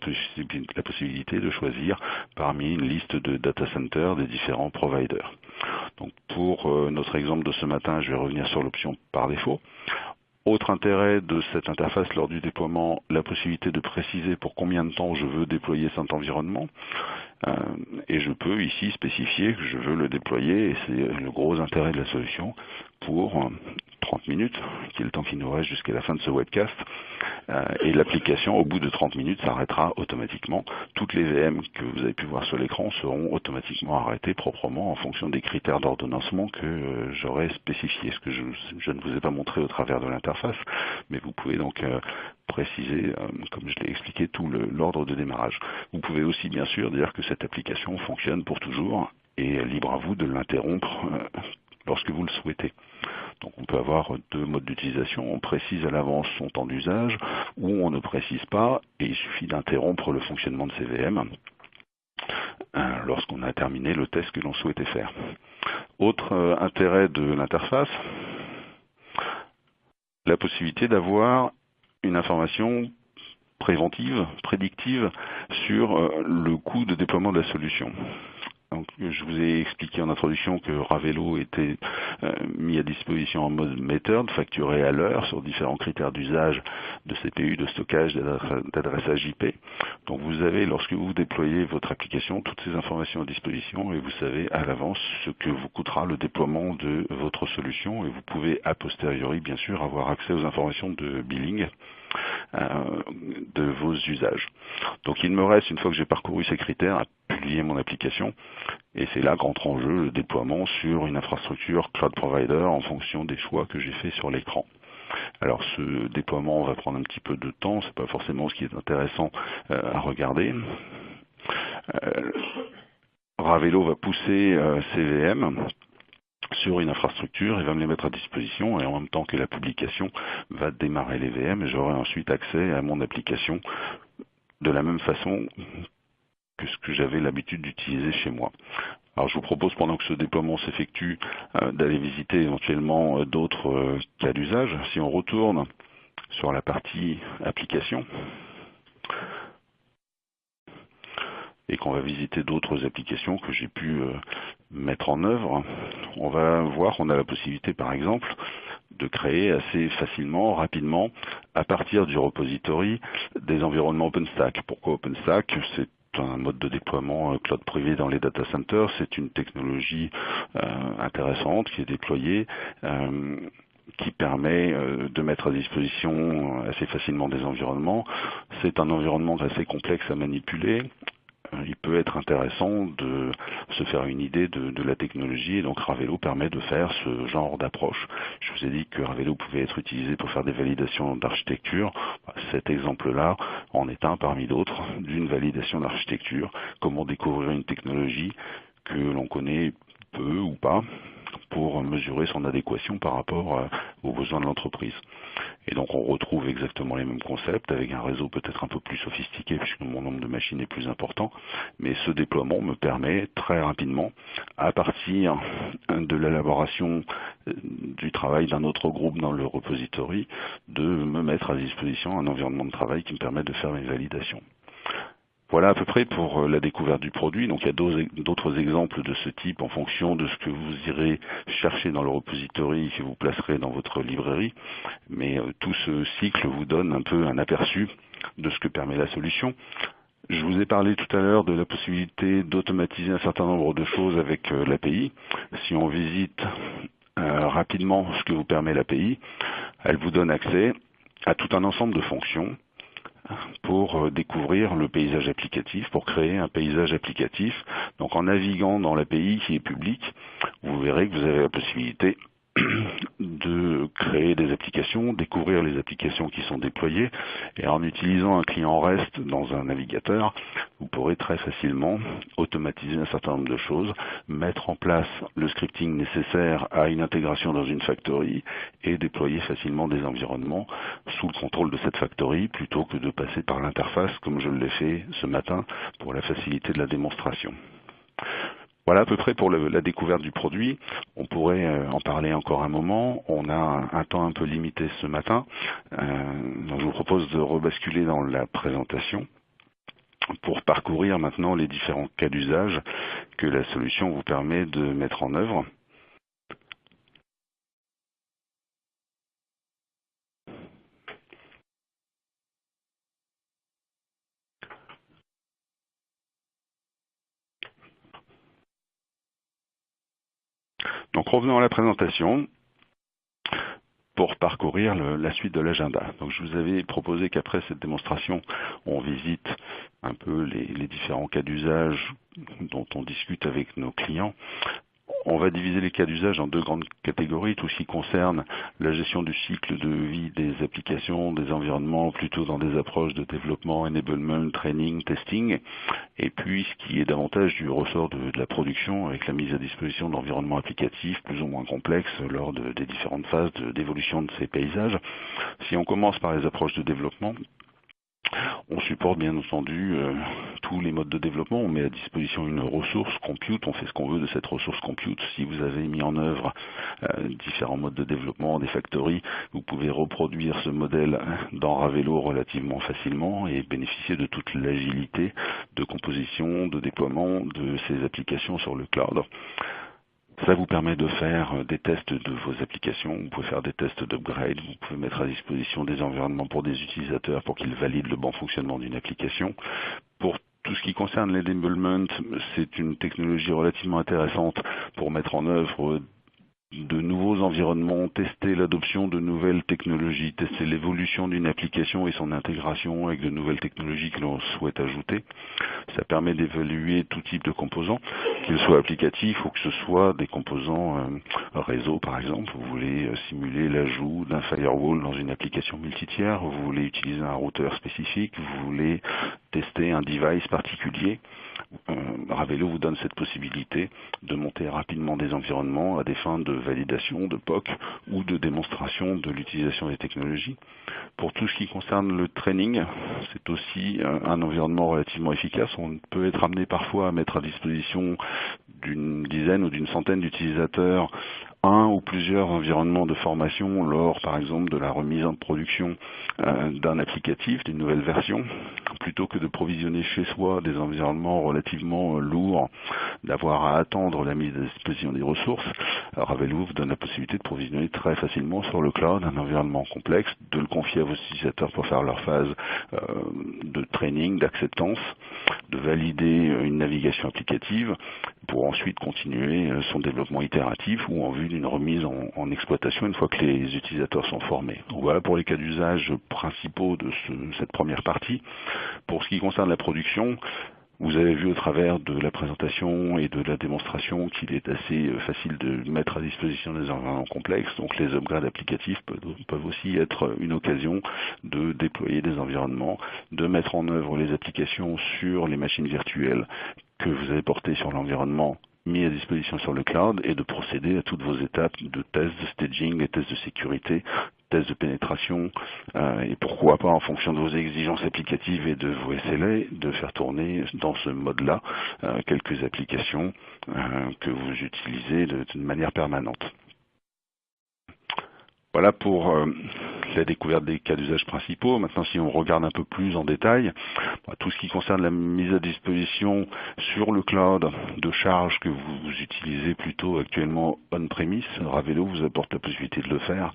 possibilité de choisir parmi une liste de data centers des différents providers. Donc pour notre exemple de ce matin, je vais revenir sur l'option par défaut. Autre intérêt de cette interface lors du déploiement, la possibilité de préciser pour combien de temps je veux déployer cet environnement. Et je peux ici spécifier que je veux le déployer, et c'est le gros intérêt de la solution, pour 30 minutes, qui est le temps qui nous reste jusqu'à la fin de ce webcast. Et l'application, au bout de 30 minutes, s'arrêtera automatiquement. Toutes les VM que vous avez pu voir sur l'écran seront automatiquement arrêtées proprement en fonction des critères d'ordonnancement que j'aurai spécifiés, ce que je ne vous ai pas montré au travers de l'interface, mais vous pouvez donc préciser, comme je l'ai expliqué, tout l'ordre de démarrage. Vous pouvez aussi bien sûr dire que cette application fonctionne pour toujours et libre à vous de l'interrompre lorsque vous le souhaitez. Donc on peut avoir 2 modes d'utilisation, on précise à l'avance son temps d'usage ou on ne précise pas et il suffit d'interrompre le fonctionnement de ces VM lorsqu'on a terminé le test que l'on souhaitait faire. Autre intérêt de l'interface, la possibilité d'avoir une information préventive, prédictive sur le coût de déploiement de la solution. Donc, je vous ai expliqué en introduction que Ravelo était mis à disposition en mode Metered, facturé à l'heure sur différents critères d'usage de CPU, de stockage, d'adressage IP. Donc vous avez, lorsque vous déployez votre application, toutes ces informations à disposition et vous savez à l'avance ce que vous coûtera le déploiement de votre solution et vous pouvez a posteriori bien sûr avoir accès aux informations de billing de vos usages. Donc il me reste, une fois que j'ai parcouru ces critères, à publier mon application et c'est là qu'entre en jeu le déploiement sur une infrastructure cloud provider en fonction des choix que j'ai fait sur l'écran. Alors ce déploiement va prendre un petit peu de temps, c'est pas forcément ce qui est intéressant à regarder. Ravelo va pousser ces VM sur une infrastructure et va me les mettre à disposition et en même temps que la publication va démarrer les VM et j'aurai ensuite accès à mon application de la même façon que ce que j'avais l'habitude d'utiliser chez moi. Alors je vous propose, pendant que ce déploiement s'effectue, d'aller visiter éventuellement d'autres cas d'usage. Si on retourne sur la partie application et qu'on va visiter d'autres applications que j'ai pu mettre en œuvre, on va voir qu'on a la possibilité, par exemple, de créer assez facilement, rapidement, à partir du repository, des environnements OpenStack. Pourquoi OpenStack? C'est un mode de déploiement cloud privé dans les data centers. C'est une technologie intéressante qui est déployée, qui permet de mettre à disposition assez facilement des environnements. C'est un environnement assez complexe à manipuler. Il peut être intéressant de se faire une idée de la technologie, et donc Ravelo permet de faire ce genre d'approche. Je vous ai dit que Ravelo pouvait être utilisé pour faire des validations d'architecture. Cet exemple-là en est un parmi d'autres d'une validation d'architecture. Comment découvrir une technologie que l'on connaît peu ou pas pour mesurer son adéquation par rapport aux besoins de l'entreprise. Et donc on retrouve exactement les mêmes concepts avec un réseau peut-être un peu plus sophistiqué puisque mon nombre de machines est plus important, mais ce déploiement me permet très rapidement, à partir de l'élaboration du travail d'un autre groupe dans le repository, de me mettre à disposition un environnement de travail qui me permet de faire une validation. Voilà à peu près pour la découverte du produit. Donc il y a d'autres exemples de ce type en fonction de ce que vous irez chercher dans le repository que vous placerez dans votre librairie. Mais tout ce cycle vous donne un peu un aperçu de ce que permet la solution. Je vous ai parlé tout à l'heure de la possibilité d'automatiser un certain nombre de choses avec l'API. Si on visite rapidement ce que vous permet l'API, elle vous donne accès à tout un ensemble de fonctions pour découvrir le paysage applicatif, pour créer un paysage applicatif. Donc en naviguant dans l'API qui est publique, vous verrez que vous avez la possibilité de créer des applications, découvrir les applications qui sont déployées, et en utilisant un client REST dans un navigateur, vous pourrez très facilement automatiser un certain nombre de choses, mettre en place le scripting nécessaire à une intégration dans une factory et déployer facilement des environnements sous le contrôle de cette factory plutôt que de passer par l'interface comme je l'ai fait ce matin pour la facilité de la démonstration. Voilà à peu près pour la découverte du produit. On pourrait en parler encore un moment. On a un temps un peu limité ce matin. Donc je vous propose de rebasculer dans la présentation pour parcourir maintenant les différents cas d'usage que la solution vous permet de mettre en œuvre. Donc revenons à la présentation pour parcourir la suite de l'agenda. Donc je vous avais proposé qu'après cette démonstration, on visite un peu les différents cas d'usage dont on discute avec nos clients. On va diviser les cas d'usage en deux grandes catégories, tout ce qui concerne la gestion du cycle de vie des applications, des environnements, plutôt dans des approches de développement, enablement, training, testing, et puis ce qui est davantage du ressort de la production avec la mise à disposition d'environnements applicatifs plus ou moins complexes lors des différentes phases d'évolution de ces paysages. Si on commence par les approches de développement, on supporte bien entendu tous les modes de développement, on met à disposition une ressource compute, on fait ce qu'on veut de cette ressource compute. Si vous avez mis en œuvre différents modes de développement, des factories, vous pouvez reproduire ce modèle dans Ravelo relativement facilement et bénéficier de toute l'agilité de composition, de déploiement de ces applications sur le cloud. Ça vous permet de faire des tests de vos applications, vous pouvez faire des tests d'upgrade, vous pouvez mettre à disposition des environnements pour des utilisateurs pour qu'ils valident le bon fonctionnement d'une application. Pour tout ce qui concerne l'enablement, c'est une technologie relativement intéressante pour mettre en œuvre de nouveaux environnements, tester l'adoption de nouvelles technologies, tester l'évolution d'une application et son intégration avec de nouvelles technologies que l'on souhaite ajouter. Ça permet d'évaluer tout type de composants, qu'ils soient applicatifs ou que ce soit des composants réseau par exemple. Vous voulez simuler l'ajout d'un firewall dans une application multitiers, vous voulez utiliser un routeur spécifique, vous voulez tester un device particulier. Ravelo vous donne cette possibilité de monter rapidement des environnements à des fins de validation, de POC ou de démonstration de l'utilisation des technologies. Pour tout ce qui concerne le training, c'est aussi un environnement relativement efficace. On peut être amené parfois à mettre à disposition d'une dizaine ou d'une centaine d'utilisateurs un ou plusieurs environnements de formation lors, par exemple, de la remise en production d'un applicatif, d'une nouvelle version, plutôt que de provisionner chez soi des environnements relativement lourds, d'avoir à attendre la mise à disposition des ressources. Ravelo vous donne la possibilité de provisionner très facilement sur le cloud un environnement complexe, de le confier à vos utilisateurs pour faire leur phase de training, d'acceptance, de valider une navigation applicative, pour ensuite continuer son développement itératif ou en vue d'une remise en exploitation une fois que les utilisateurs sont formés. Donc voilà pour les cas d'usage principaux de cette première partie. Pour ce qui concerne la production, vous avez vu au travers de la présentation et de la démonstration qu'il est assez facile de mettre à disposition des environnements complexes. Donc les upgrades applicatifs peuvent aussi être une occasion de déployer des environnements, de mettre en œuvre les applications sur les machines virtuelles que vous avez portées sur l'environnement mis à disposition sur le cloud et de procéder à toutes vos étapes de tests, de staging, les tests de sécurité, tests de pénétration et pourquoi pas en fonction de vos exigences applicatives et de vos SLA de faire tourner dans ce mode-là quelques applications que vous utilisez d'une manière permanente. Voilà pour la découverte des cas d'usage principaux. Maintenant, si on regarde un peu plus en détail, tout ce qui concerne la mise à disposition sur le cloud de charges que vous utilisez plutôt actuellement on-premise, Ravelo vous apporte la possibilité de le faire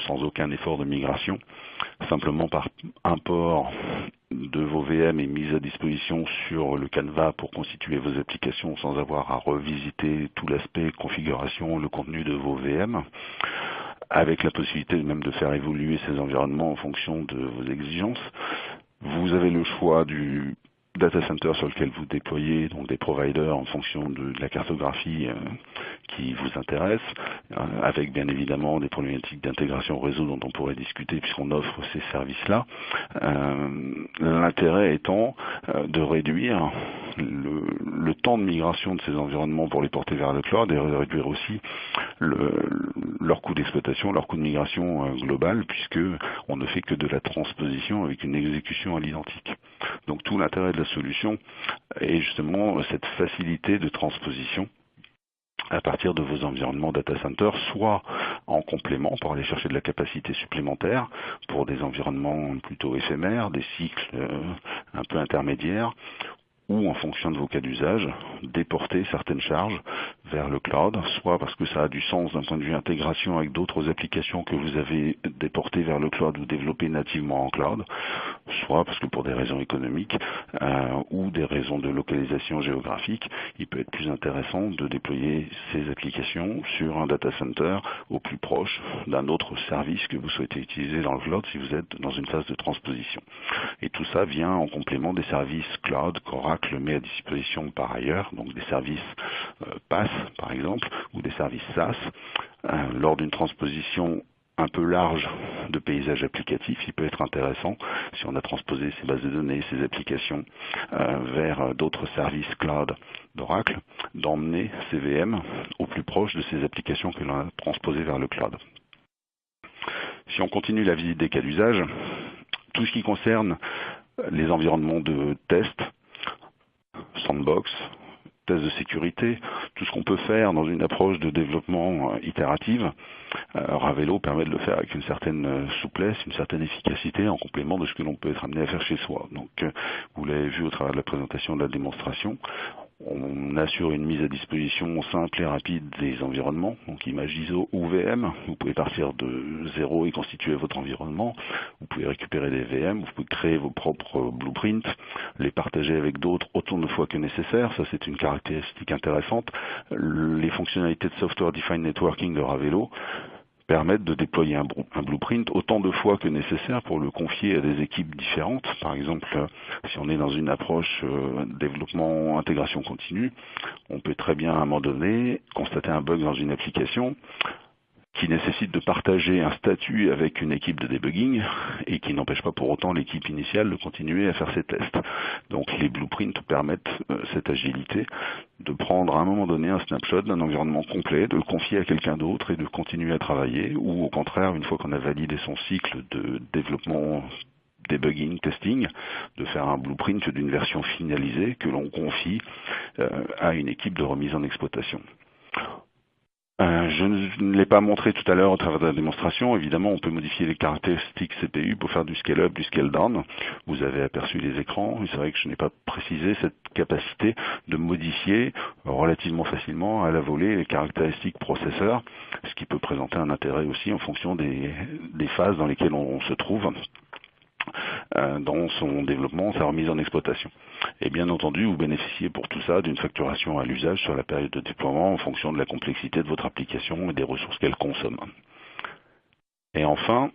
sans aucun effort de migration, simplement par import de vos VM et mise à disposition sur le Canva pour constituer vos applications sans avoir à revisiter tout l'aspect configuration, le contenu de vos VM, avec la possibilité même de faire évoluer ces environnements en fonction de vos exigences. Vous avez le choix du data center sur lequel vous déployez, donc des providers en fonction de la cartographie qui vous intéresse, avec bien évidemment des problématiques d'intégration réseau dont on pourrait discuter puisqu'on offre ces services-là. L'intérêt étant de réduire le temps de migration de ces environnements pour les porter vers le cloud et de réduire aussi leur coût d'exploitation, leur coût de migration global, puisque on ne fait que de la transposition avec une exécution à l'identique. Donc tout l'intérêt de la solution est justement cette facilité de transposition à partir de vos environnements data center, soit en complément pour aller chercher de la capacité supplémentaire pour des environnements plutôt éphémères, des cycles un peu intermédiaires, ou en fonction de vos cas d'usage, déporter certaines charges vers le cloud, soit parce que ça a du sens d'un point de vue intégration avec d'autres applications que vous avez déportées vers le cloud ou développées nativement en cloud, soit parce que pour des raisons économiques ou des raisons de localisation géographique, il peut être plus intéressant de déployer ces applications sur un data center au plus proche d'un autre service que vous souhaitez utiliser dans le cloud si vous êtes dans une phase de transposition. Et tout ça vient en complément des services cloud qu'Oracle met à disposition par ailleurs, donc des services PaaS par exemple, ou des services SaaS, lors d'une transposition un peu large de paysage applicatif, il peut être intéressant, si on a transposé ces bases de données, ces applications vers d'autres services cloud d'Oracle, d'emmener ces VM au plus proche de ces applications que l'on a transposées vers le cloud. Si on continue la visite des cas d'usage, tout ce qui concerne les environnements de test, sandbox, tests de sécurité, tout ce qu'on peut faire dans une approche de développement itérative, Ravelo permet de le faire avec une certaine souplesse, une certaine efficacité en complément de ce que l'on peut être amené à faire chez soi. Donc, vous l'avez vu au travers de la présentation de la démonstration, on assure une mise à disposition simple et rapide des environnements, donc image ISO ou VM. Vous pouvez partir de zéro et constituer votre environnement. Vous pouvez récupérer des VM, vous pouvez créer vos propres blueprints, les partager avec d'autres autant de fois que nécessaire. Ça, c'est une caractéristique intéressante. Les fonctionnalités de Software Defined Networking de Ravelo permettent de déployer un blueprint autant de fois que nécessaire pour le confier à des équipes différentes. Par exemple, si on est dans une approche développement, intégration continue, on peut très bien à un moment donné constater un bug dans une application qui nécessite de partager un statut avec une équipe de debugging et qui n'empêche pas pour autant l'équipe initiale de continuer à faire ses tests. Donc les blueprints permettent cette agilité de prendre à un moment donné un snapshot d'un environnement complet, de le confier à quelqu'un d'autre et de continuer à travailler, ou au contraire, une fois qu'on a validé son cycle de développement debugging, testing, de faire un blueprint d'une version finalisée que l'on confie à une équipe de remise en exploitation. Je ne l'ai pas montré tout à l'heure au travers de la démonstration. Évidemment, on peut modifier les caractéristiques CPU pour faire du scale-up, du scale-down. Vous avez aperçu les écrans. C'est vrai que je n'ai pas précisé cette capacité de modifier relativement facilement à la volée les caractéristiques processeur, ce qui peut présenter un intérêt aussi en fonction des phases dans lesquelles on se trouve dans son développement, sa remise en exploitation. Et bien entendu, vous bénéficiez pour tout ça d'une facturation à l'usage sur la période de déploiement en fonction de la complexité de votre application et des ressources qu'elle consomme. Et enfin,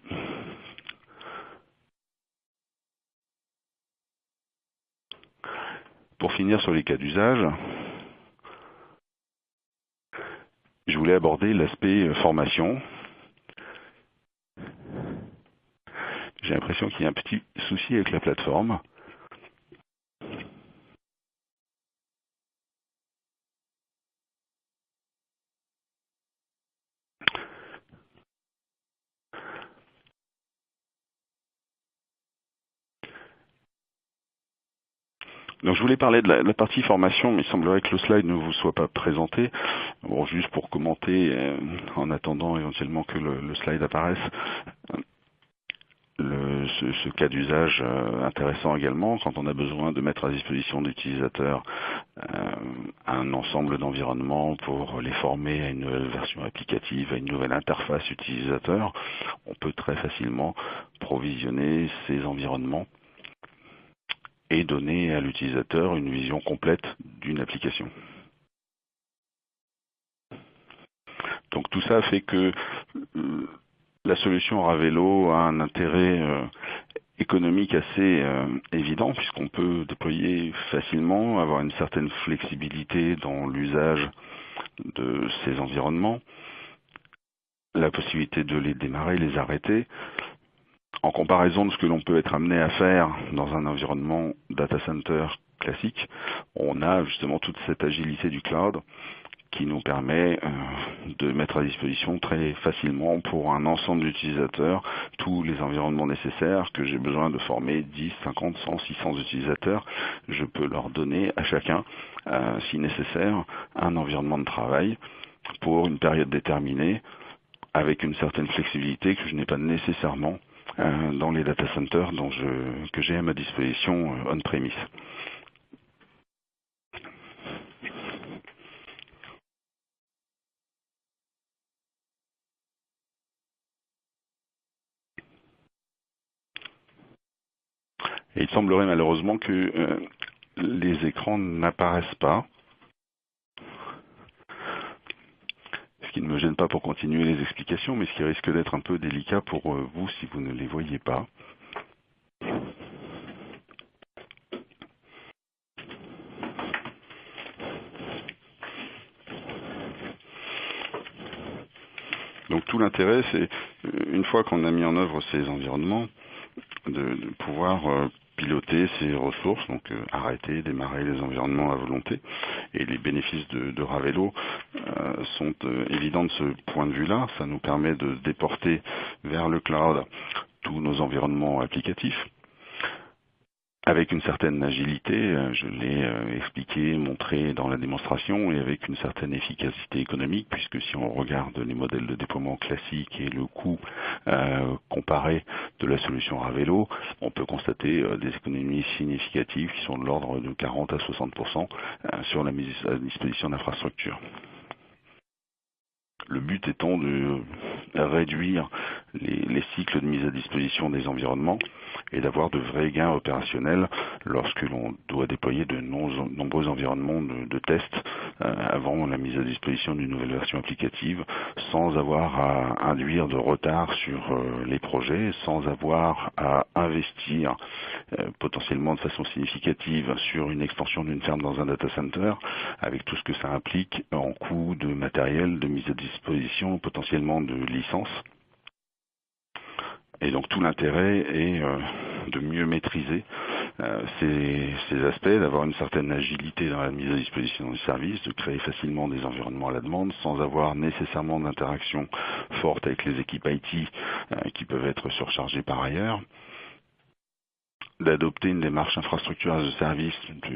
pour finir sur les cas d'usage, je voulais aborder l'aspect formation. J'ai l'impression qu'il y a un petit souci avec la plateforme. Donc je voulais parler de la partie formation, mais il semblerait que le slide ne vous soit pas présenté. Bon, juste pour commenter, en attendant éventuellement que le slide apparaisse, ce cas d'usage intéressant également, quand on a besoin de mettre à disposition d'utilisateurs un ensemble d'environnements pour les former à une nouvelle version applicative, à une nouvelle interface utilisateur, on peut très facilement provisionner ces environnements et donner à l'utilisateur une vision complète d'une application. Donc tout ça fait que la solution Ravelo a un intérêt économique assez évident puisqu'on peut déployer facilement, avoir une certaine flexibilité dans l'usage de ces environnements, la possibilité de les démarrer, les arrêter. En comparaison de ce que l'on peut être amené à faire dans un environnement data center classique, on a justement toute cette agilité du cloud qui nous permet de mettre à disposition très facilement pour un ensemble d'utilisateurs tous les environnements nécessaires que j'ai besoin de former 10, 50, 100, 600 utilisateurs. Je peux leur donner à chacun, si nécessaire, un environnement de travail pour une période déterminée avec une certaine flexibilité que je n'ai pas nécessairement dans les data centers que j'ai à ma disposition on-premise. Et il semblerait malheureusement que les écrans n'apparaissent pas, ce qui ne me gêne pas pour continuer les explications, mais ce qui risque d'être un peu délicat pour vous si vous ne les voyez pas. Donc tout l'intérêt, c'est, une fois qu'on a mis en œuvre ces environnements, de pouvoir piloter ces ressources, donc arrêter, démarrer les environnements à volonté. Et les bénéfices de Ravelo sont évidents de ce point de vue-là. Ça nous permet de déporter vers le cloud tous nos environnements applicatifs, avec une certaine agilité, je l'ai expliqué, montré dans la démonstration, et avec une certaine efficacité économique, puisque si on regarde les modèles de déploiement classiques et le coût comparé de la solution Ravelo, on peut constater des économies significatives qui sont de l'ordre de 40 à 60% sur la mise à disposition d'infrastructures. Le but étant de réduire les cycles de mise à disposition des environnements et d'avoir de vrais gains opérationnels lorsque l'on doit déployer de nombreux environnements de tests avant la mise à disposition d'une nouvelle version applicative, sans avoir à induire de retard sur les projets, sans avoir à investir potentiellement de façon significative sur une extension d'une ferme dans un data center, avec tout ce que ça implique en coût de matériel, de mise à disposition, potentiellement de licences. Et donc tout l'intérêt est de mieux maîtriser ces aspects, d'avoir une certaine agilité dans la mise à disposition du service, de créer facilement des environnements à la demande sans avoir nécessairement d'interaction forte avec les équipes IT qui peuvent être surchargées par ailleurs. d'adopter une démarche infrastructure as a service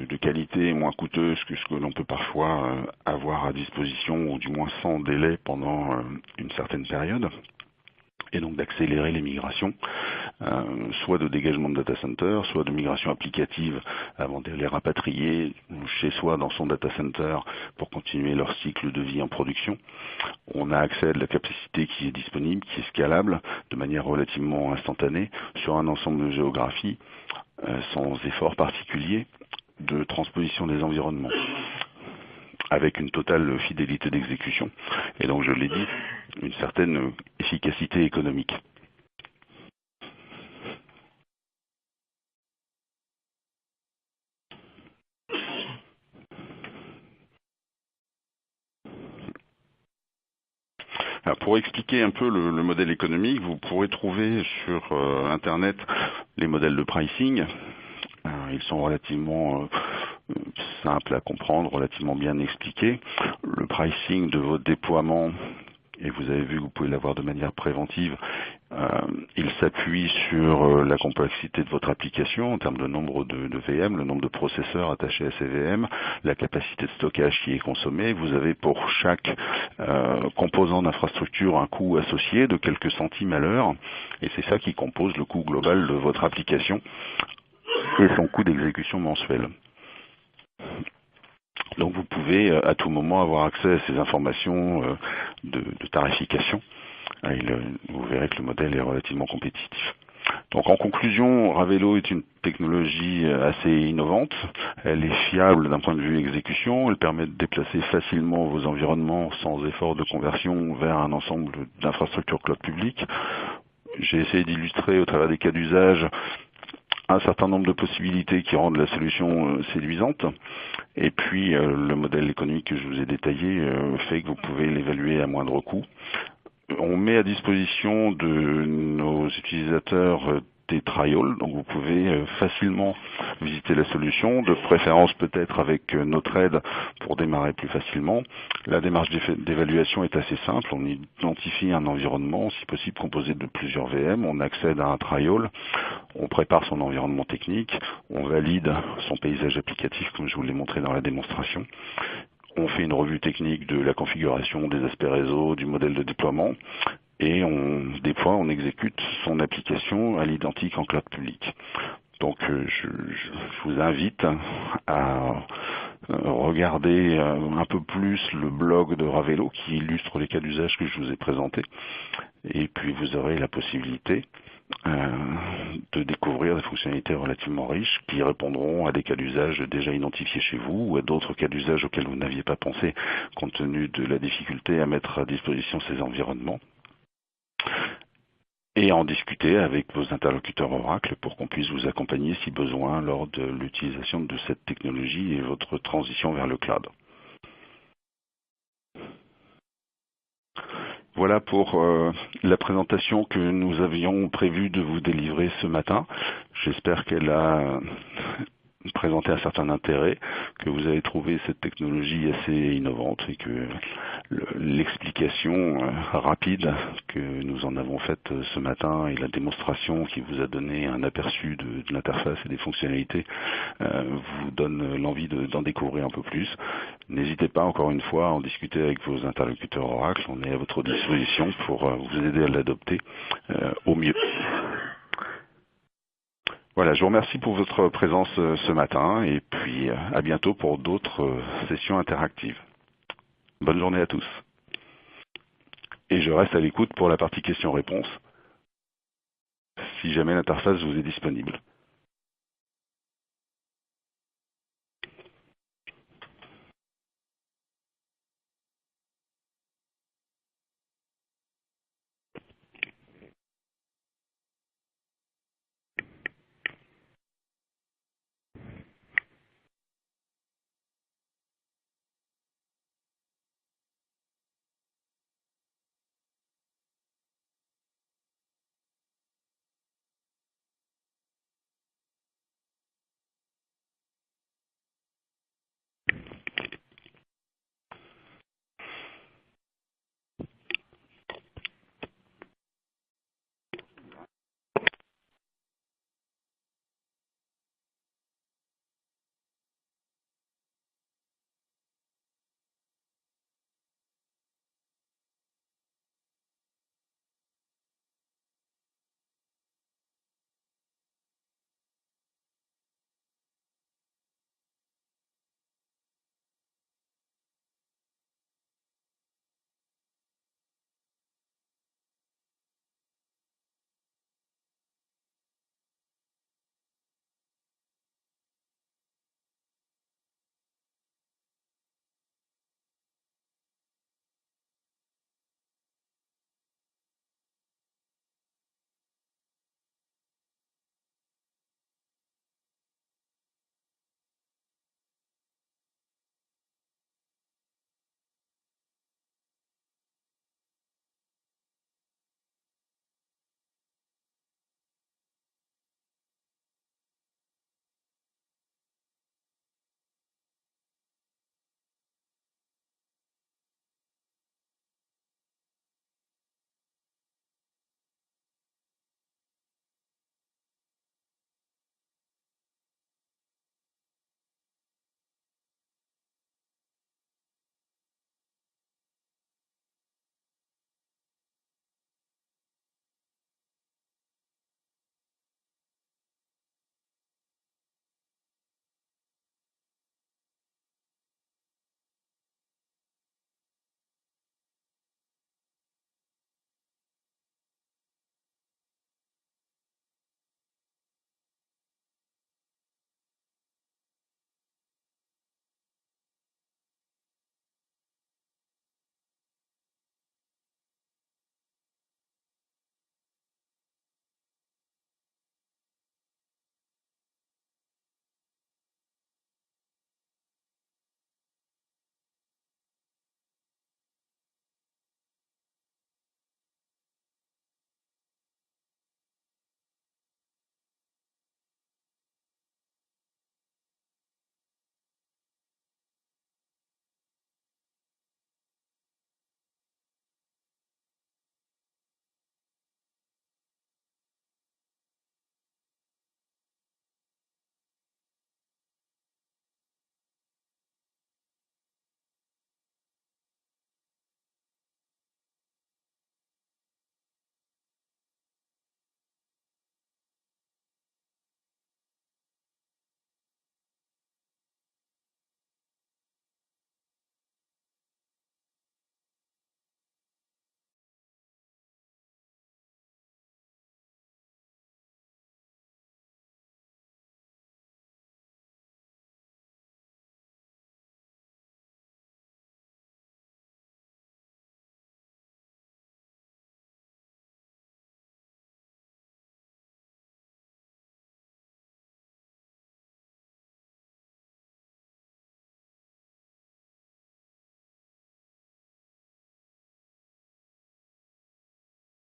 de qualité et moins coûteuse que ce que l'on peut parfois avoir à disposition, ou du moins sans délai pendant une certaine période, et donc d'accélérer les migrations, soit de dégagement de data center, soit de migration applicative avant de les rapatrier chez soi dans son data center pour continuer leur cycle de vie en production. On a accès à de la capacité qui est disponible, qui est scalable de manière relativement instantanée sur un ensemble de géographies, sans effort particulier de transposition des environnements, avec une totale fidélité d'exécution, et donc je l'ai dit, une certaine efficacité économique. Alors, pour expliquer un peu le modèle économique, vous pourrez trouver sur Internet les modèles de pricing. Ils sont relativement simples à comprendre, relativement bien expliqués. Le pricing de votre déploiement, et vous avez vu que vous pouvez l'avoir de manière préventive, il s'appuie sur la complexité de votre application en termes de nombre de VM, le nombre de processeurs attachés à ces VM, la capacité de stockage qui est consommée. Vous avez pour chaque composant d'infrastructure un coût associé de quelques centimes à l'heure, et c'est ça qui compose le coût global de votre application et son coût d'exécution mensuel. Donc vous pouvez à tout moment avoir accès à ces informations de tarification. Et vous verrez que le modèle est relativement compétitif. Donc en conclusion, Ravelo est une technologie assez innovante. Elle est fiable d'un point de vue exécution. Elle permet de déplacer facilement vos environnements sans effort de conversion vers un ensemble d'infrastructures cloud publiques. J'ai essayé d'illustrer au travers des cas d'usage un certain nombre de possibilités qui rendent la solution séduisante. Et puis le modèle économique que je vous ai détaillé fait que vous pouvez l'évaluer à moindre coût. On met à disposition de nos utilisateurs des trials, donc vous pouvez facilement visiter la solution, de préférence peut-être avec notre aide pour démarrer plus facilement. La démarche d'évaluation est assez simple, on identifie un environnement, si possible composé de plusieurs VM, on accède à un trial, on prépare son environnement technique, on valide son paysage applicatif comme je vous l'ai montré dans la démonstration. On fait une revue technique de la configuration, des aspects réseau, du modèle de déploiement, et on déploie, on exécute son application à l'identique en cloud public. Donc je vous invite à regarder un peu plus le blog de Ravelo qui illustre les cas d'usage que je vous ai présentés, et puis vous aurez la possibilité de découvrir des fonctionnalités relativement riches qui répondront à des cas d'usage déjà identifiés chez vous ou à d'autres cas d'usage auxquels vous n'aviez pas pensé compte tenu de la difficulté à mettre à disposition ces environnements, et en discuter avec vos interlocuteurs Oracle pour qu'on puisse vous accompagner si besoin lors de l'utilisation de cette technologie et votre transition vers le cloud. Voilà pour la présentation que nous avions prévu de vous délivrer ce matin. J'espère qu'elle a présenté un certain intérêt, que vous avez trouvé cette technologie assez innovante et que l'explication rapide que nous en avons faite ce matin et la démonstration qui vous a donné un aperçu de l'interface et des fonctionnalités vous donne l'envie d'en découvrir un peu plus. N'hésitez pas encore une fois à en discuter avec vos interlocuteurs Oracle, on est à votre disposition pour vous aider à l'adopter au mieux. Voilà, je vous remercie pour votre présence ce matin et puis à bientôt pour d'autres sessions interactives. Bonne journée à tous. Et je reste à l'écoute pour la partie questions-réponses si jamais l'interface vous est disponible.